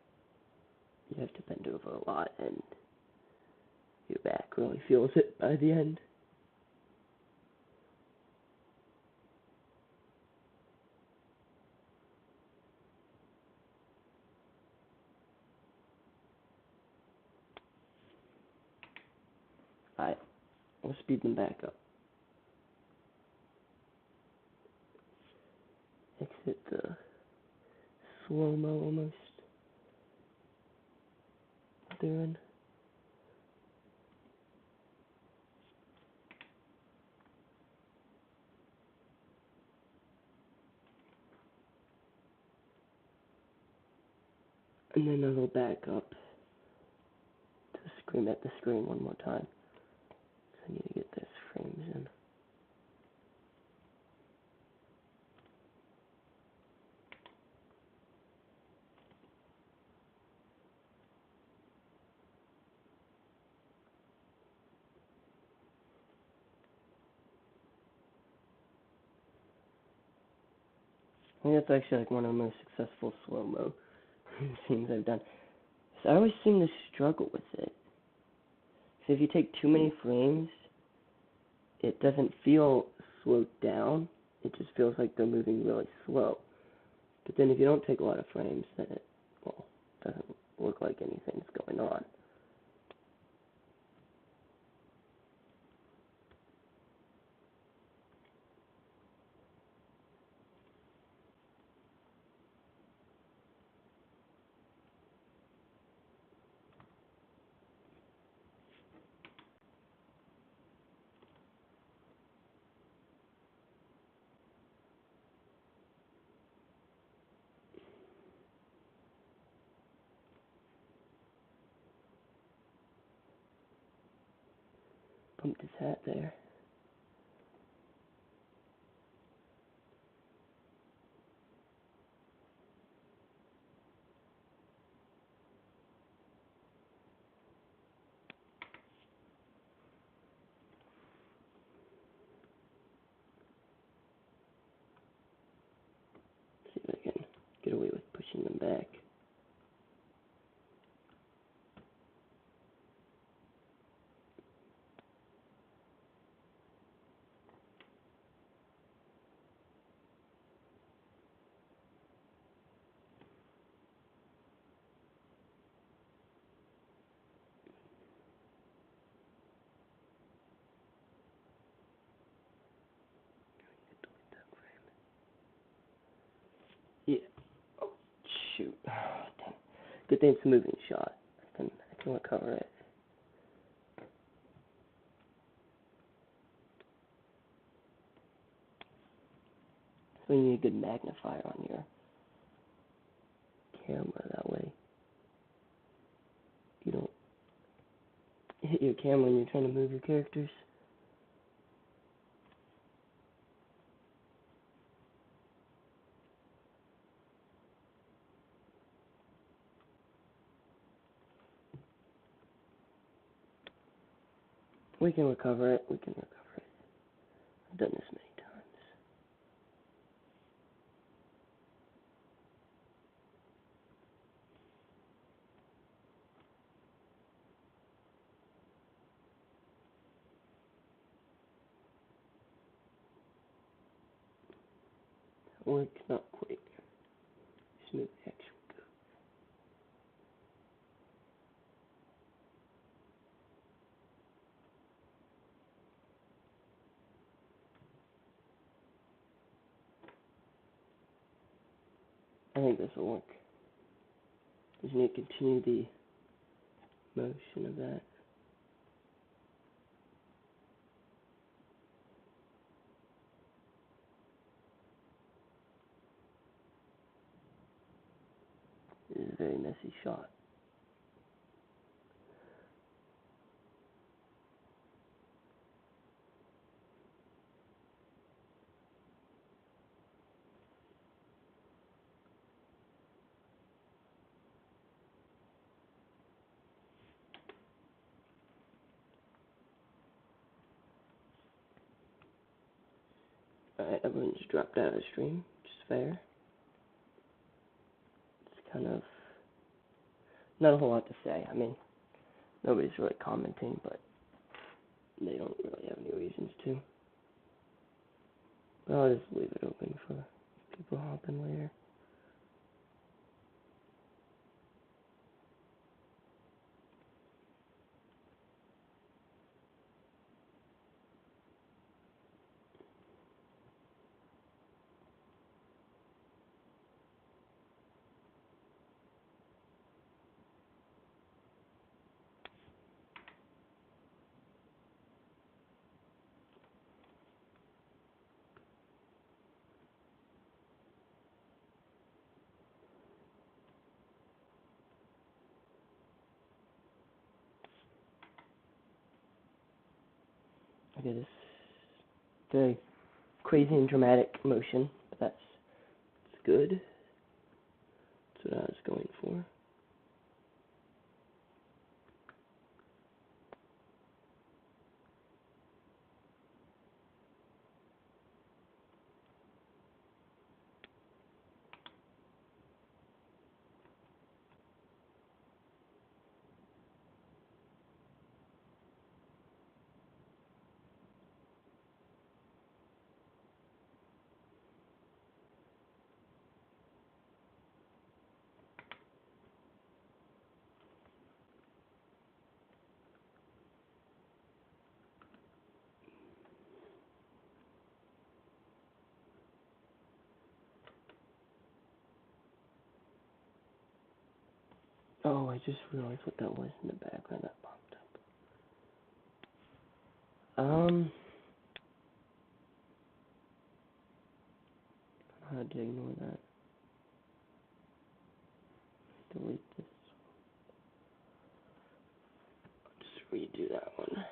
you have to bend over a lot and your back really feels it by the end. Alright, we'll speed them back up. Exit the slow-mo almost. Other end. And then I'll back up to scream at the screen one more time. So I need to get this frames in. I think that's actually one of the most successful slow-mo scenes I've done. So I always seem to struggle with it. So if you take too many frames, it doesn't feel slowed down. It just feels like they're moving really slow. But then if you don't take a lot of frames, then it, doesn't look like anything's going on. Bumped his hat there. Good thing it's a moving shot. I can recover it. So you need a good magnifier on your camera, that way you don't hit your camera when you're trying to move your characters. We can recover it. We can recover it. I've done this many times. Or it's not quite smooth action. I think this will work. Just need to continue the motion of that. This is a very messy shot. Alright, everyone just dropped out of the stream, which is fair. It's kind of not a whole lot to say. I mean, nobody's really commenting, but they don't really have any reasons to. But I'll just leave it open for people to hop in later. Okay, this very crazy and dramatic motion, but it's good. That's what I was going for. Oh, I just realized what that was in the background that popped up. How to ignore that? Delete this. Just redo that one.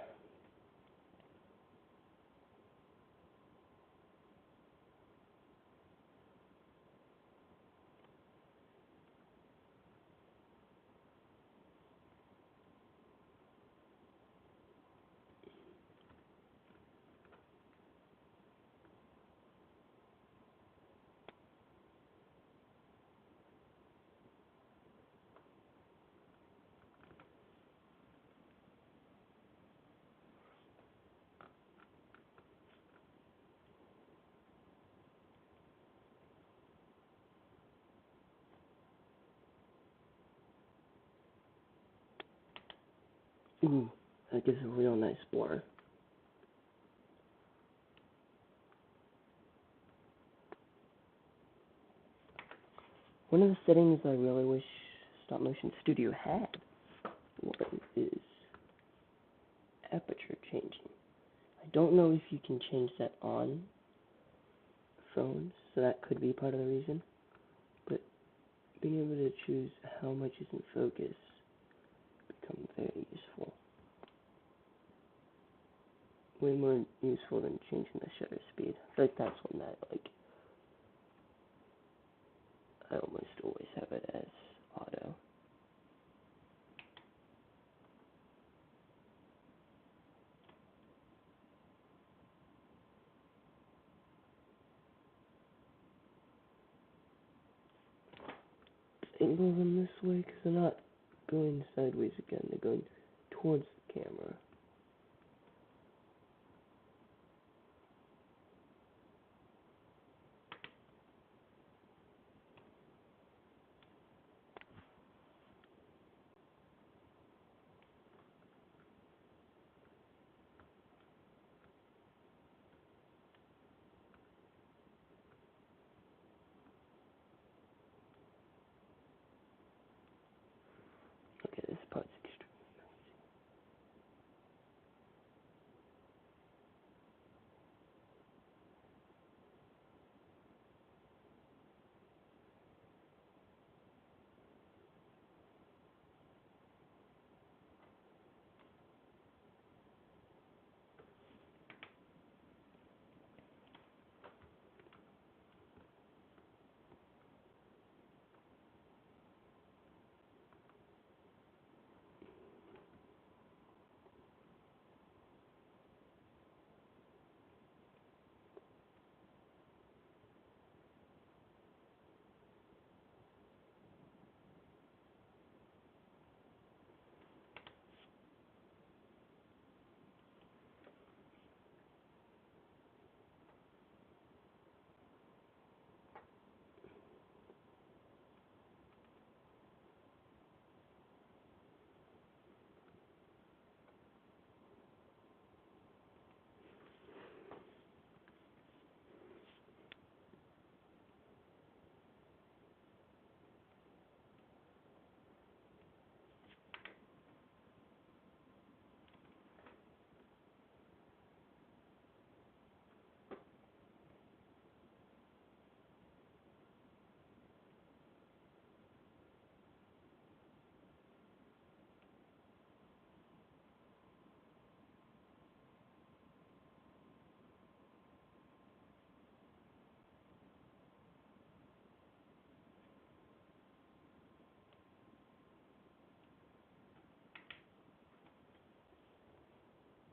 Ooh, that gives a real nice blur. One of the settings I really wish stop motion studio had is aperture changing. I don't know if you can change that on phones, so that could be part of the reason. But being able to choose how much is in focus becomes very useful. Way more useful than changing the shutter speed. I feel like that's one that I almost always have it as auto. Angle them this way because they're not going sideways again, they're going towards the camera. Okay, this part's extreme.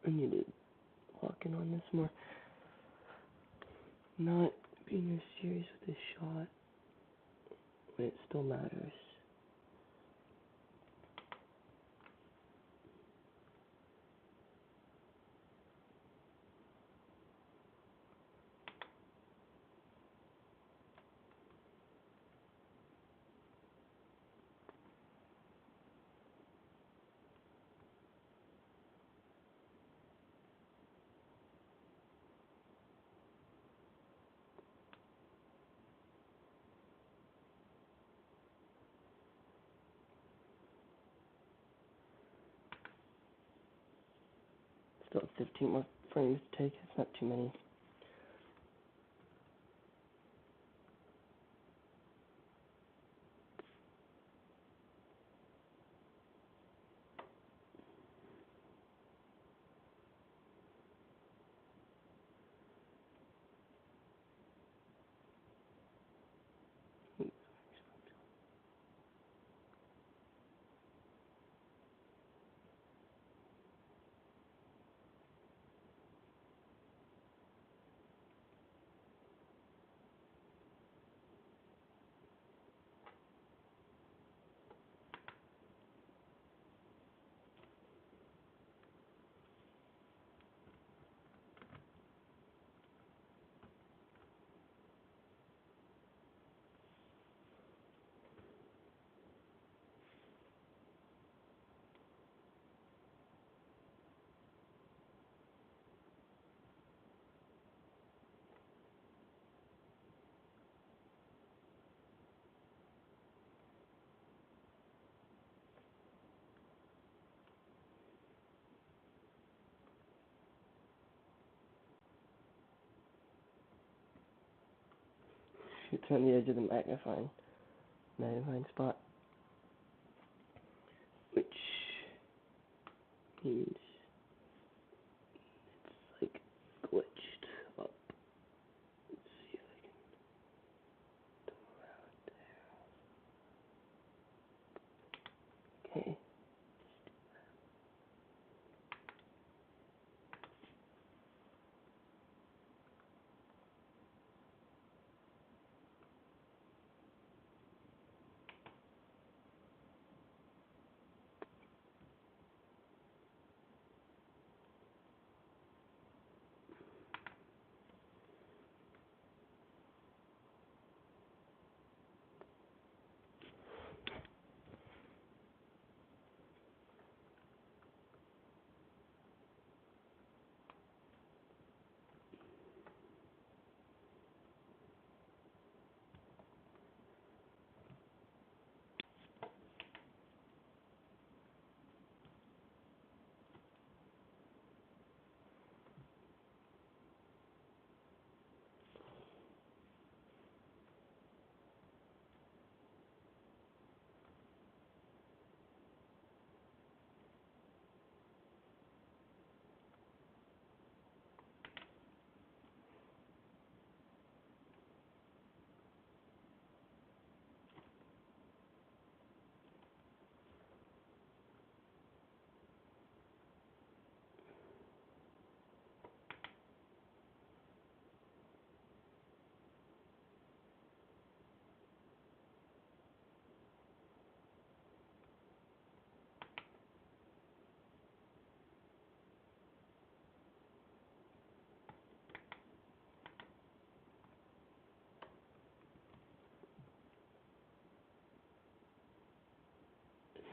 I need to lock in on this more. Not being as serious with this shot when it still matters. Still have 15 more frames to take. It's not too many. It's on the edge of the magnifying spot, which means it's like glitched up. Let's see if I can go around there. Okay.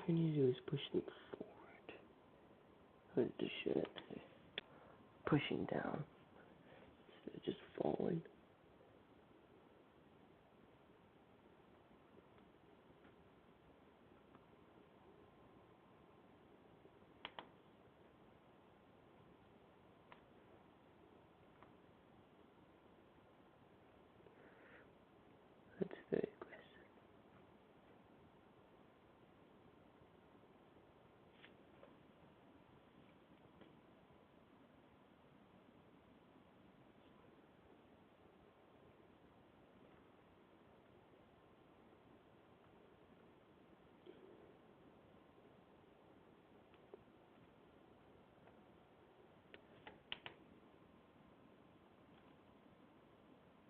What you need to do is push them forward. Or just shoot it. Pushing down instead of just falling. That's very aggressive.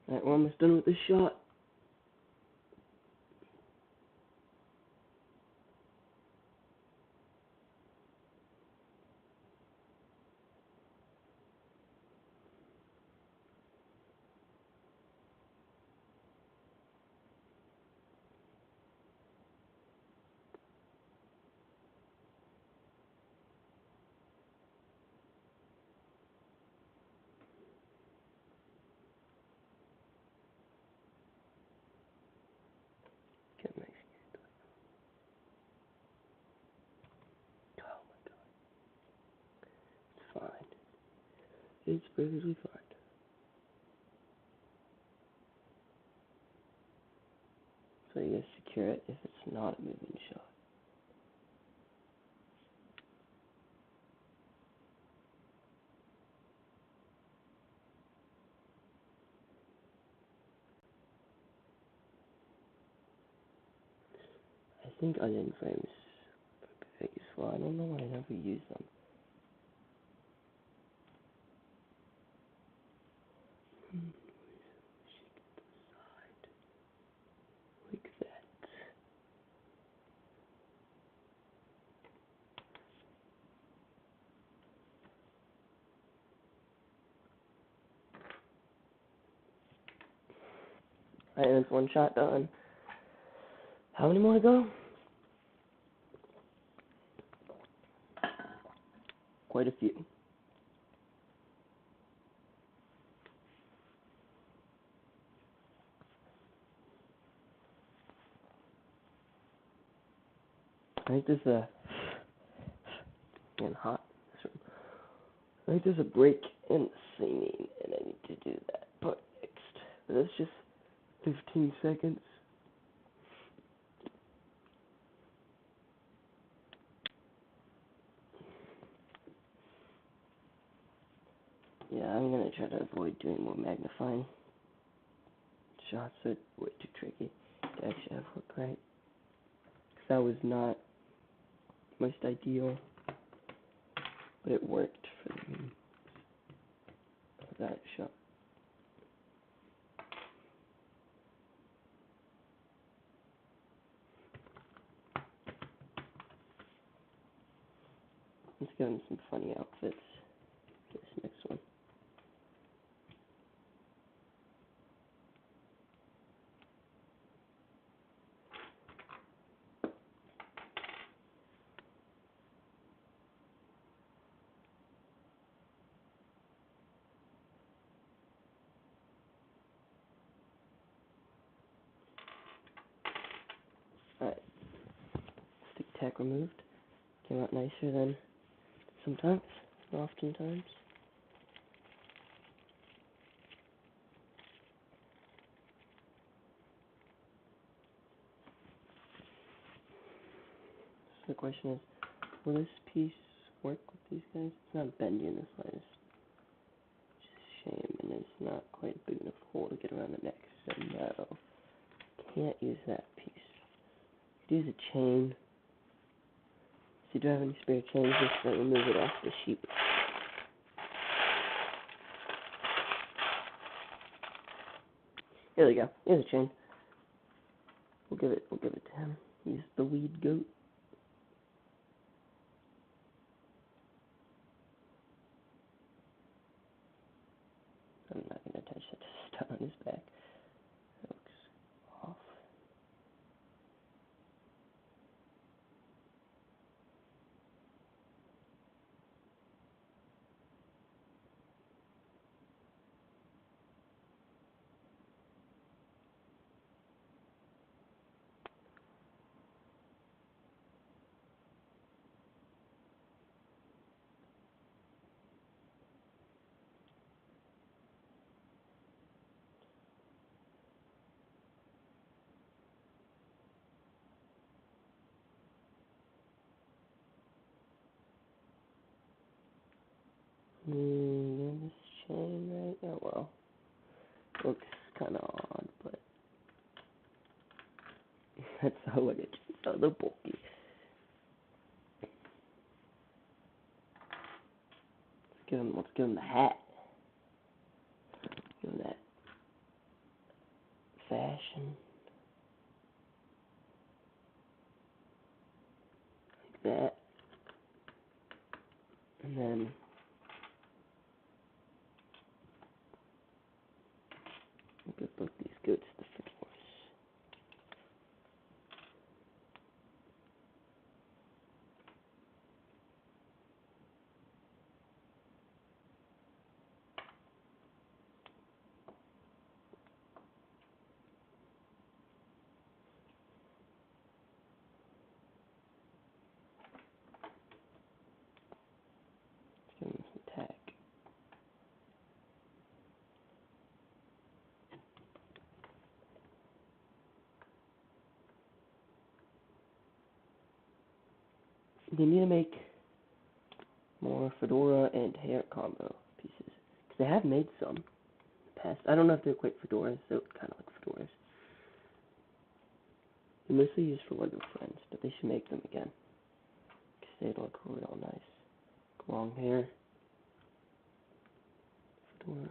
Alright, we're almost done with this shot. Get my Oh my god. It's fine. It's perfectly fine. So you gotta secure it if it's not a moving shot. I think onion frames are very useful. I don't know why I never use them. Like that. Alright, that's one shot done. How many more to go? Quite a few. I think there's getting hot. I think there's a break in the singing, and I need to do that part next. But let's just 15 seconds. Yeah, I'm gonna try to avoid doing more magnifying shots. Are way too tricky to actually have look right. 'Cause that was not most ideal, but it worked for that shot. Let's give him some funny outfits. This next one. Alright, stick tack removed. Came out nicer than sometimes, oftentimes. So the question is, will this piece work with these guys? It's not bendy in the slightest. Which is a shame, and it's not quite a big enough hole to get around the neck. So no, can't use that piece. Use a chain. So do I have any spare chains? Just to remove it off the sheep. Here we go. Here's a chain. We'll give it to him. He's the lead goat. I'm not gonna touch that stuff on his back. That looks off. This chain right. Oh well. Looks kind of odd, but that's how look at oh, they're bulky. Let's give him the hat. Give him that fashion. Like that. And then we'll give both these goats the fedora. Give him some tack. They need to make more fedora and hair combo pieces. Because they have made some in the past. I don't know if they're quite fedoras, they look kind of like fedoras. They're mostly used for Lego friends, but they should make them again. Because they look real nice. Long hair. Fedora.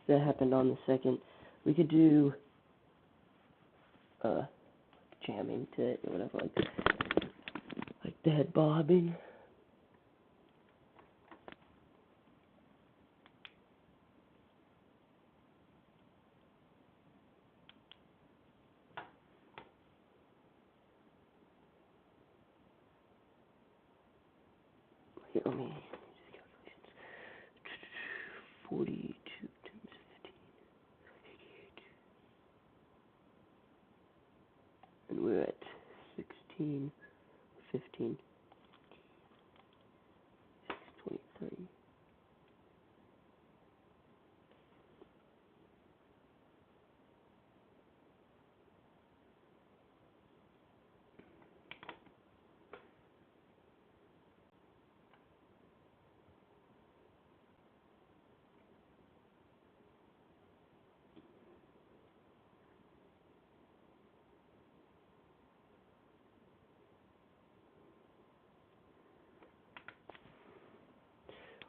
That happened on the second. We could do jamming to it or whatever, like the head bobbing. Here, let me just calculations. 42 times 15. 88. And we're at 16, 15.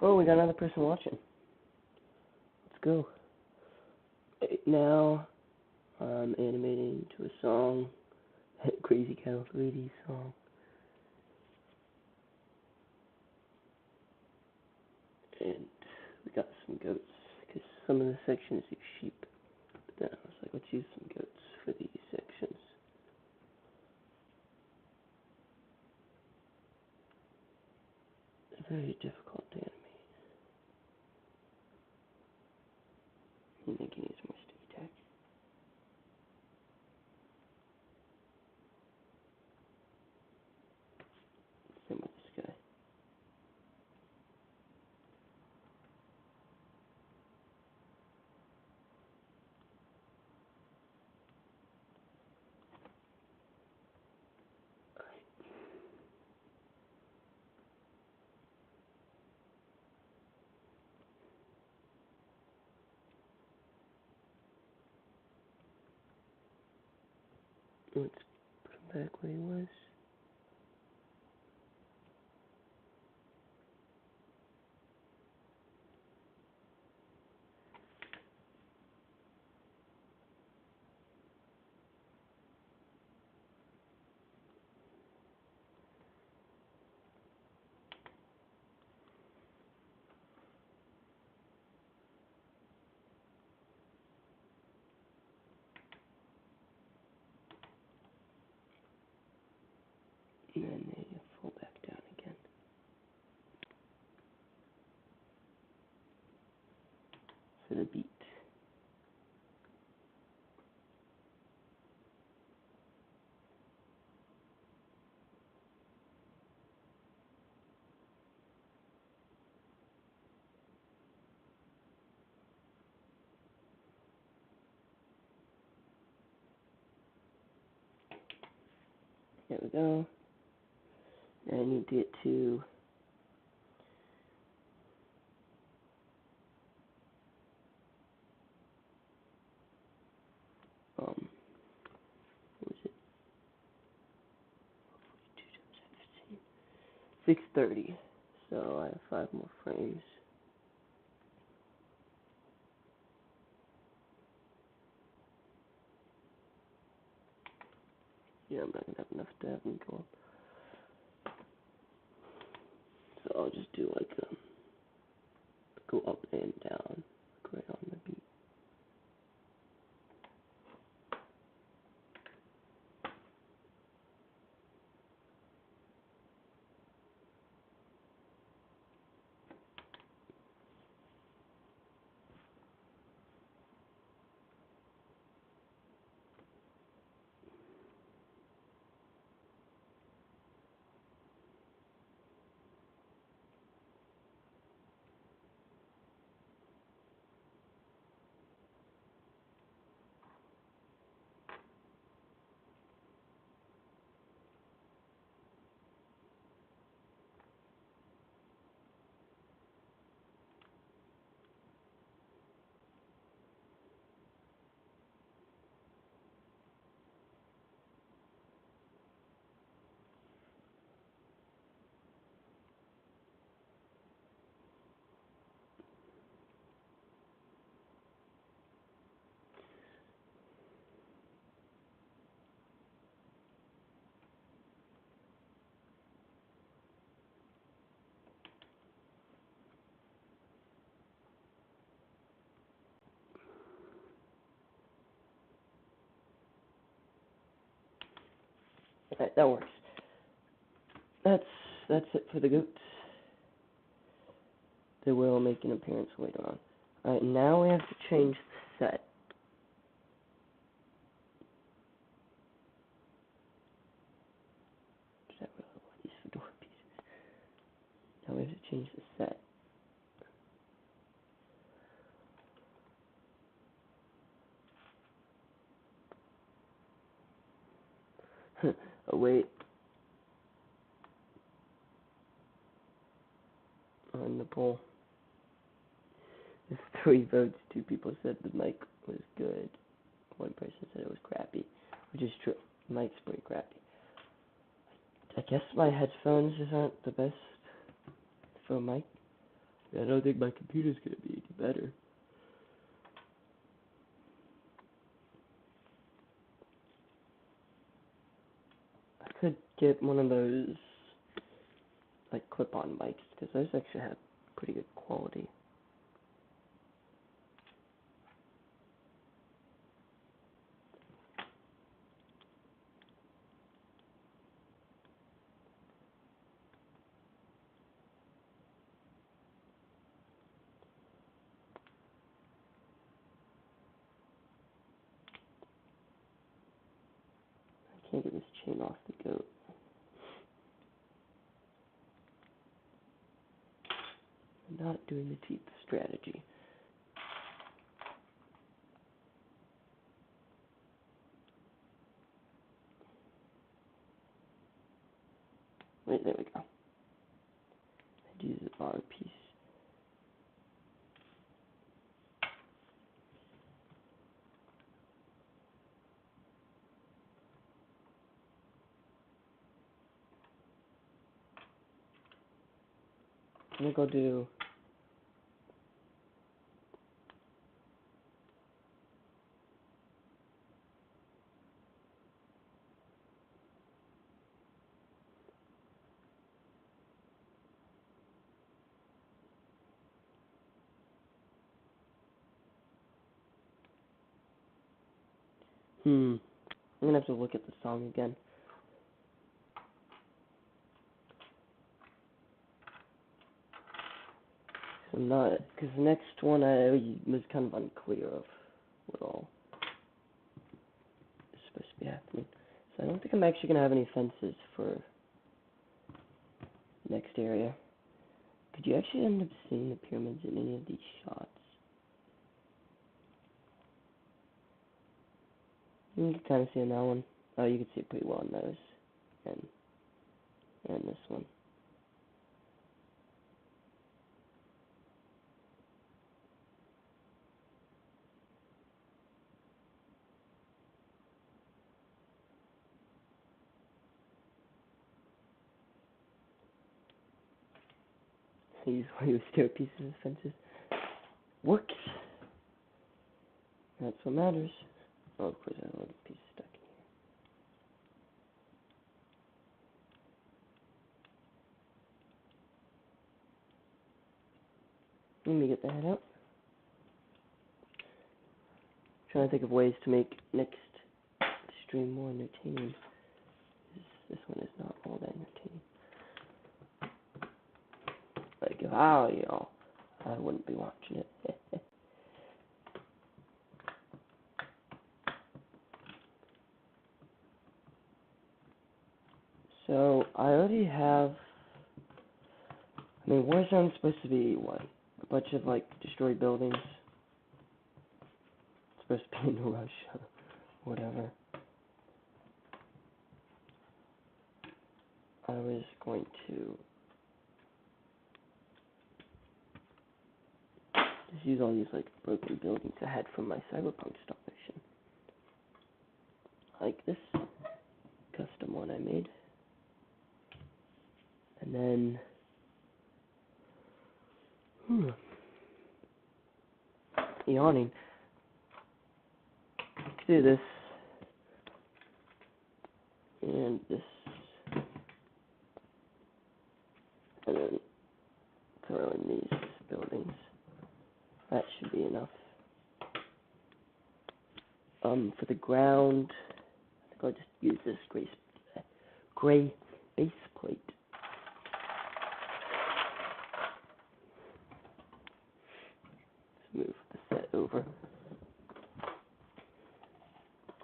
Oh, we got another person watching. Let's go. Right now, I'm animating to a song, Crazy Cow 3D song. And we got some goats, because some of the sections use sheep. But then I was like, let's use some goats for these sections. It's very difficult to animate. You think he needs more sticky tack? Same with this guy. Let's put him back where he was. And then they fall back down again. For the beat. There we go. And I need to get to what was it? 6:30. So I have 5 more frames. Yeah, I'm not gonna have enough to have them go up. So I'll just do like go up and down, like right on the beat. Alright, that works. That's it for the goats. They will make an appearance later on. Alright, now we have to change the set. Just have all these fedora pieces. Now we have to change the set. Oh wait. On the poll. There's 3 votes. 2 people said the mic was good. 1 person said it was crappy, which is true. The mic's pretty crappy. I guess my headphones just aren't the best for a mic. I don't think my computer's gonna be any better. I could get one of those, like, clip-on mics, because those actually have pretty good quality. I can't get this chain off the goat. I'm not doing the teeth strategy. Wait, there we go. I'd use a bar piece. I'm gonna go do I'm gonna have to look at the song again. I'm not, because the next one I was kind of unclear of what all is supposed to be happening. So I don't think I'm actually gonna have any fences for the next area. Could you actually end up seeing the pyramids in any of these shots? You can kind of see in that one. Oh, you can see it pretty well in those. And this one. I use one of your stair pieces as fences. Works! That's what matters. Oh, of course I have a little piece stuck in here. Let me get the head out. Trying to think of ways to make next stream more entertaining. This one is not all that entertaining. Like, if I were y'all, I wouldn't be watching it. So, I already have... I mean, Warzone's supposed to be, what? A bunch of, like, destroyed buildings. It's supposed to be in Russia. Whatever. I was going to... just use all these, like, broken buildings I had from my Cyberpunk stop mission. Like this custom one I made. And then... yawning. Do this. And this. And then throw in these buildings. That should be enough. For the ground, I think I'll just use this gray base plate. Let's move the set over.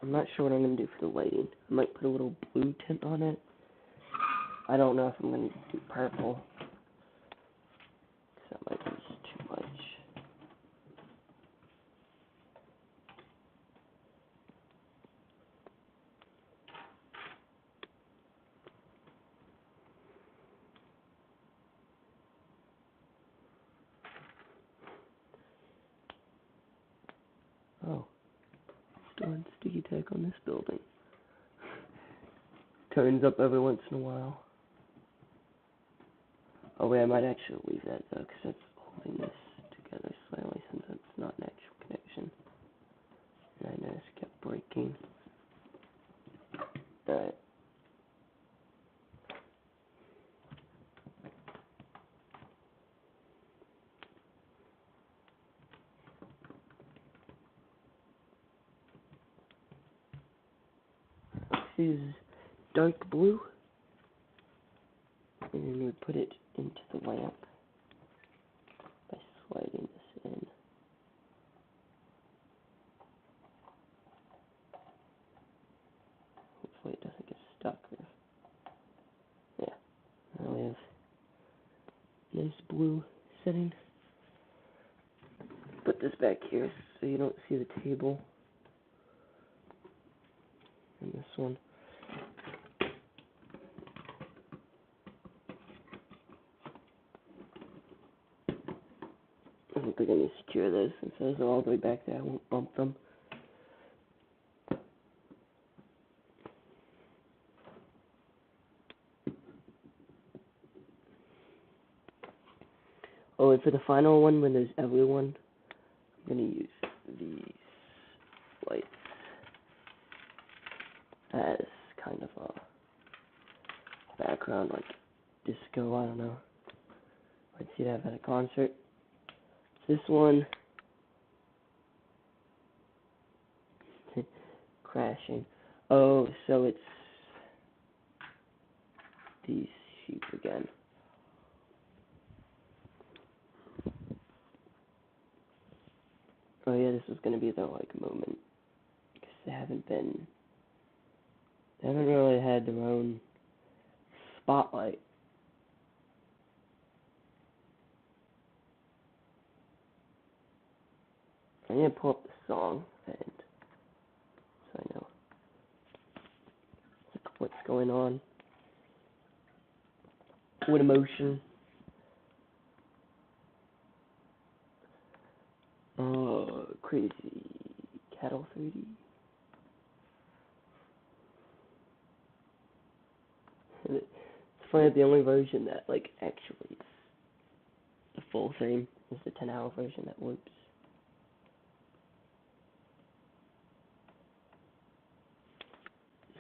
I'm not sure what I'm going to do for the lighting. I might put a little blue tint on it. I don't know if I'm going to do purple. That might be just too much. Oh, storing sticky tack on this building. Turns up every once in a while. Oh wait, I might actually leave that though, because that's holding this together slightly since it's not an actual connection. And I noticed it kept breaking. Alright. This is dark blue. And then we put it into the lamp by sliding this in. Hopefully it doesn't get stuck. Yeah. Now we have nice blue setting. Put this back here so you don't see the table. And this one. I think we're going to secure those since those are all the way back there. I won't bump them. Oh, and for the final one, when there's everyone, I'm going to use these lights as kind of a background, like disco, I don't know. I'd see that at a concert. This one, crashing. Oh, so it's these sheep again. Oh yeah, this was gonna be their like moment, because they haven't really had their own spotlight. I'm gonna pull up the song and so I know like what's going on. What emotion? Oh, crazy cattle 3D. It's funny that the only version that like actually is the full thing is the 10-hour version that works.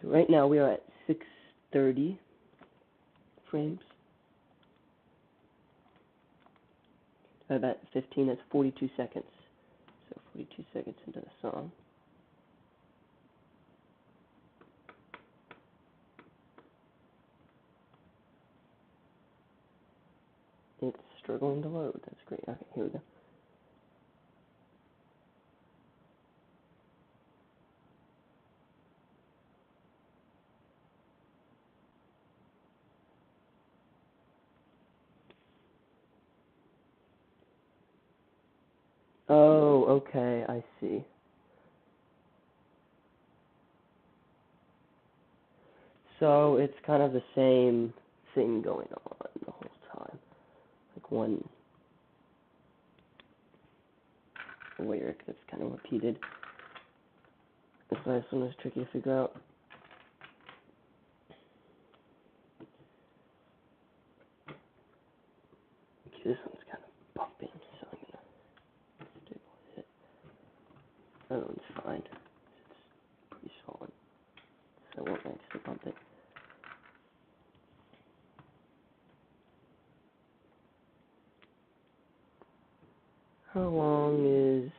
So right now we are at 630 frames. About 15, that's 42 seconds. So 42 seconds into the song. It's struggling to load. That's great. Okay, here we go. Oh, okay, I see. So it's kind of the same thing going on the whole time. Like one lyric that's kind of repeated. That's why this one was tricky to figure out. Okay, this one's kind of bumping, so I'm gonna stabilize it. That one's fine. It's pretty solid, so I won't actually bump it. How long is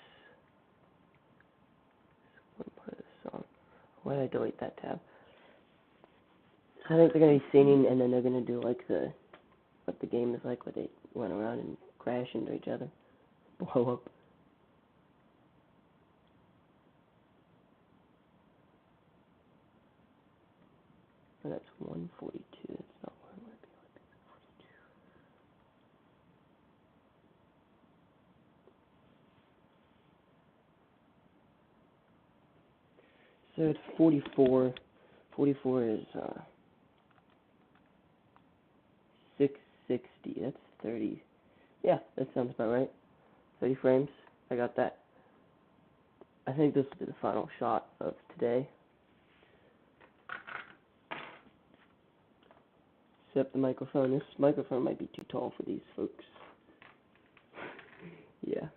one part of the song? Why did I delete that tab? I think they're gonna be singing, and then they're gonna do like what the game is like, where they run around and crash into each other, blow up. Oh, that's 142. That's not what I want to be like. So it's 44. 44 is 660. That's 30. Yeah, that sounds about right. 30 frames. I got that. I think this will be the final shot of today. Except the microphone. This microphone might be too tall for these folks. Yeah.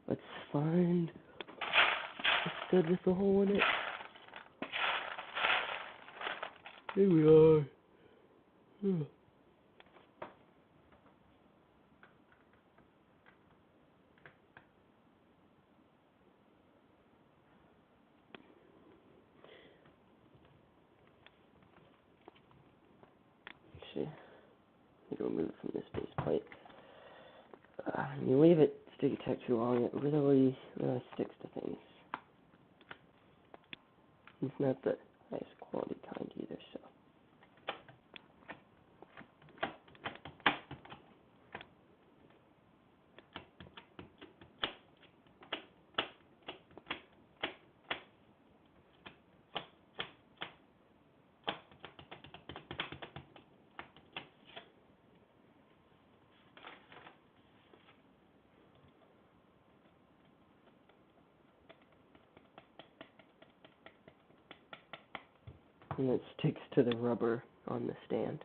Let's find a stud with a hole in it. Here we are. Actually, you can remove it from this base plate. You leave it sticky tack too long, it really sticks to things. It's not the highest quality kind either, so. And it sticks to the rubber on the stand.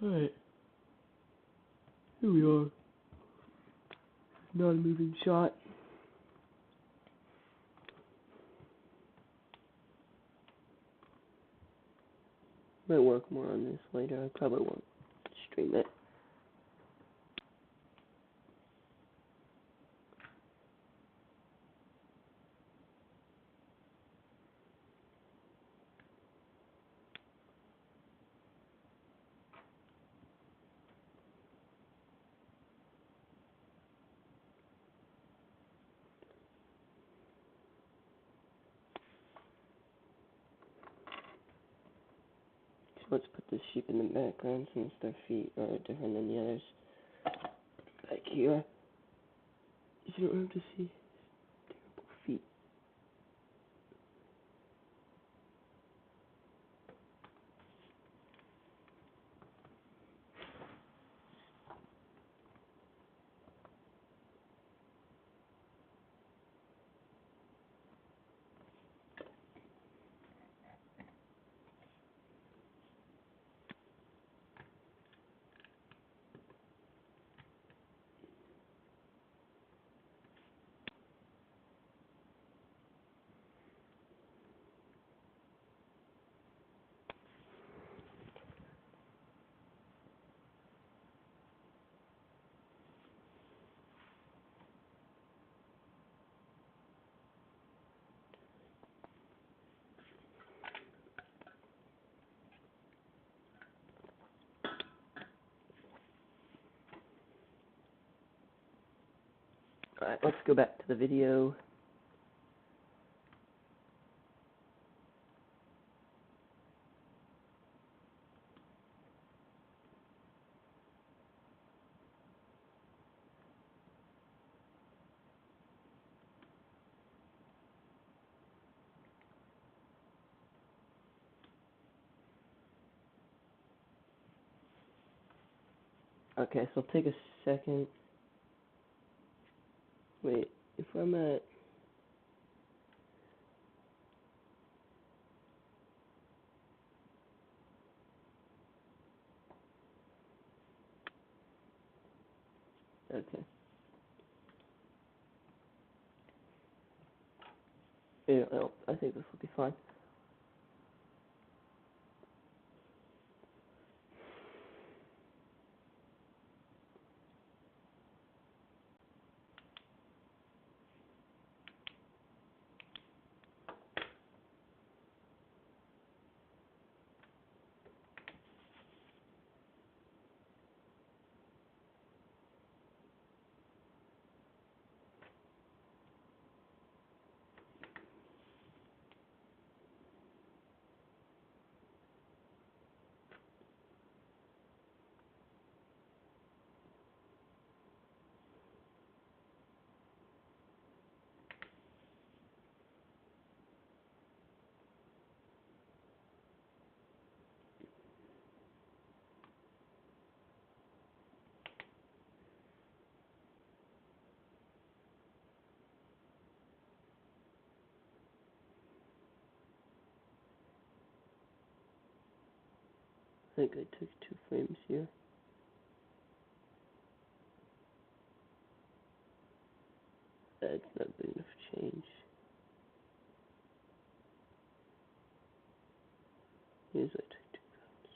Alright. Here we are. Not a moving shot. Might work more on this later. I probably won't stream it. So let's put this sheep in the background since their feet are different than the others. Back here. You don't have to see terrible feet. Alright, let's go back to the video. Okay, so I'll take a second. Wait, if I'm at... Okay. Yeah, no, I think this will be fine. think I took 2 frames here. That's not big enough change. Here's I took 2 frames.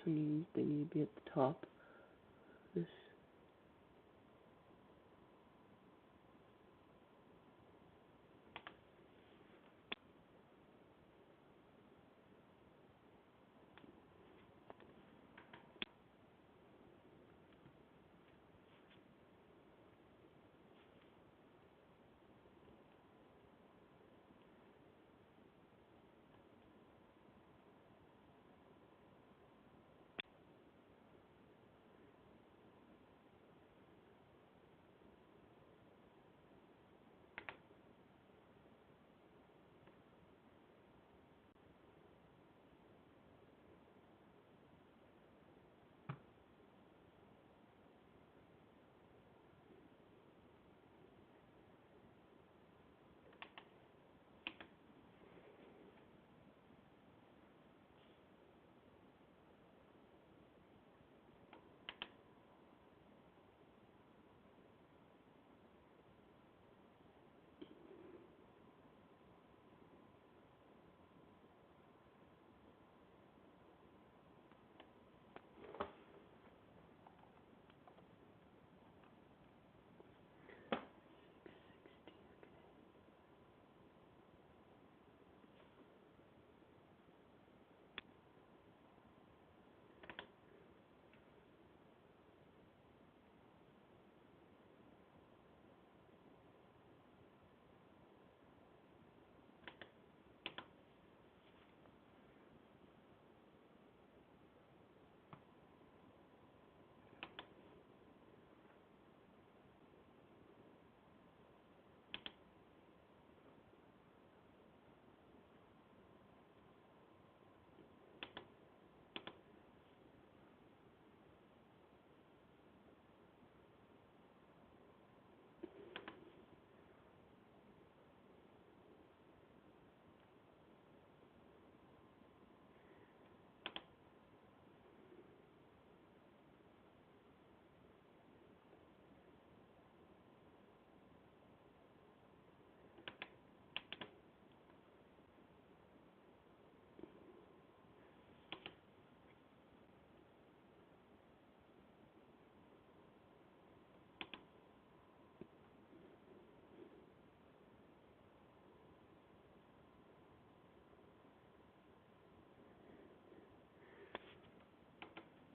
So they need to be at the top. This.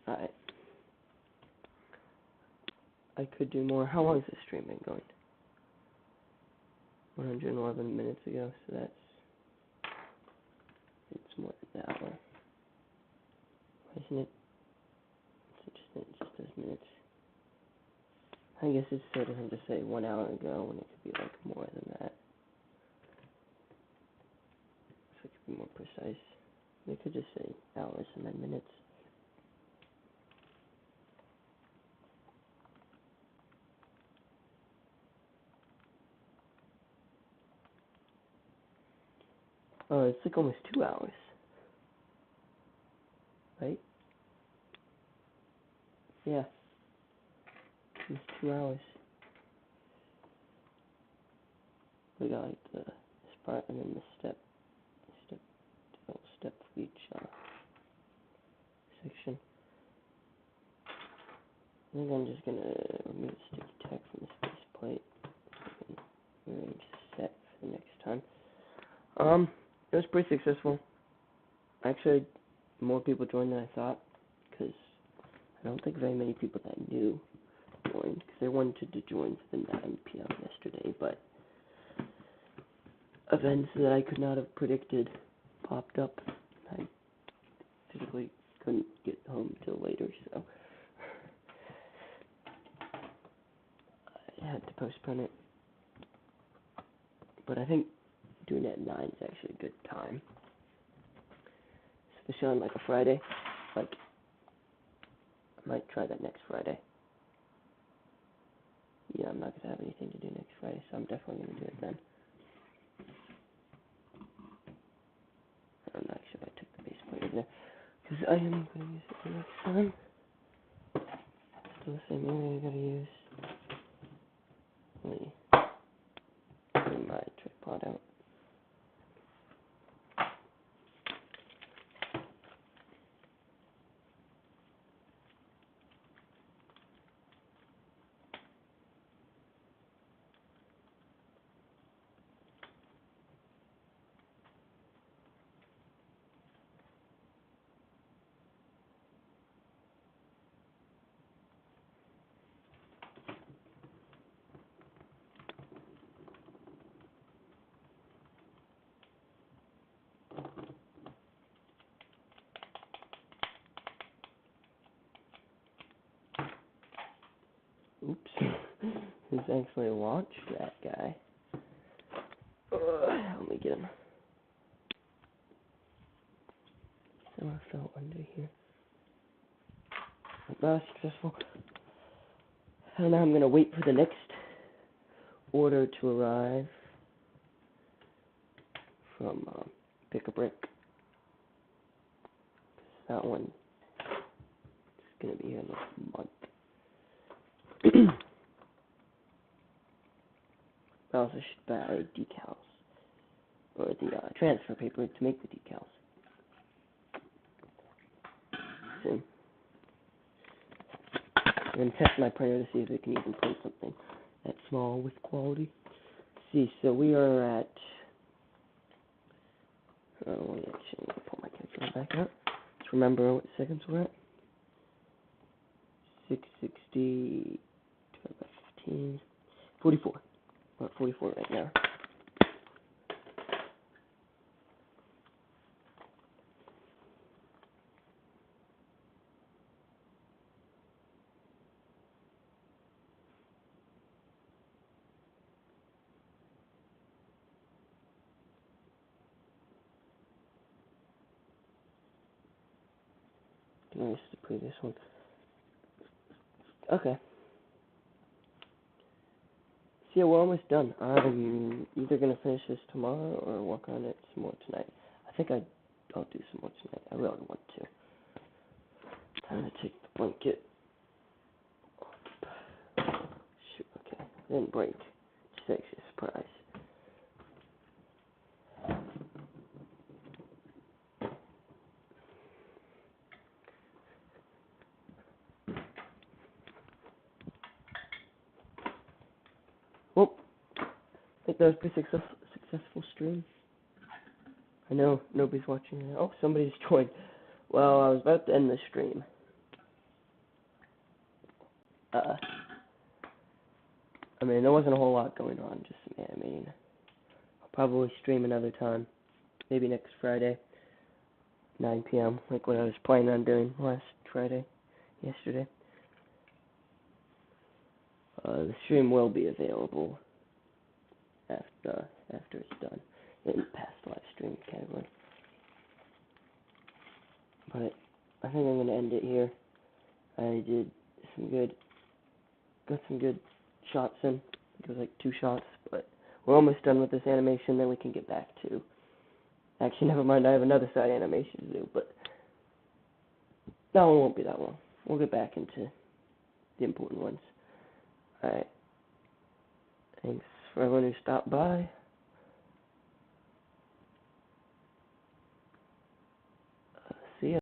Alright. I could do more. How long has this stream been going? 111 minutes ago, so it's more than an hour. Why isn't it? It just does minutes. I guess it's sort of him to say 1 hour ago when it could be like more than that. So it could be more precise. They could just say hours and then minutes. Oh, it's like almost 2 hours, right? Yeah, almost 2 hours. We got like this part and then the step for each section. I think I'm just gonna remove the sticky tack from this base plate and rearrange the set for the next time. It was pretty successful. Actually, more people joined than I thought, because I don't think very many people that I knew joined, because they wanted to join for the 9 p.m. yesterday, but events that I could not have predicted popped up. I physically couldn't get home till later, so I had to postpone it. But I think doing it at 9 is actually a good time, especially on like a Friday. Like, I might try that next Friday. Yeah, I'm not gonna have anything to do next Friday, so I'm definitely gonna do it then. I don't know actually if I took the base plate over there, because I am gonna use it the next time. Still the same area I gotta use. Let me bring my tripod out. Oops. Who's actually launched that guy? Let me get him. Someone fell under here. Not successful. And now I'm gonna wait for the next order to arrive from Pick a Brick. That one is gonna be here in a month. I also should buy decals, or the transfer paper to make the decals soon. I'm going to test my printer to see if it can even print something that small with quality. Let's see, so we are at, actually, I'm going to pull my calculator back out. Let's remember what seconds we're at. 660 divided by 15, 44. We're at 44 right now. No, this is the previous one. Okay. So yeah, we're almost done. I'm either going to finish this tomorrow or work on it some more tonight. I think I'll do some more tonight. I really want to. Time to take the blanket. Shoot, okay. It didn't break. Just actually a surprise. Well, I think that was a pretty successful stream. I know nobody's watching it. Oh, somebody's joined. Well, I was about to end the stream. I mean, there wasn't a whole lot going on, just some animating. I'll probably stream another time. Maybe next Friday, 9 p.m., like what I was planning on doing last Friday, yesterday. The stream will be available after it's done in the past live stream category. But I think I'm going to end it here. I did got some good shots in. It was like 2 shots, but we're almost done with this animation, then we can get back to Actually, never mind. I have another side animation to do, but that one won't be that long. We'll get back into the important ones. Alright. Thanks for everyone who stopped by.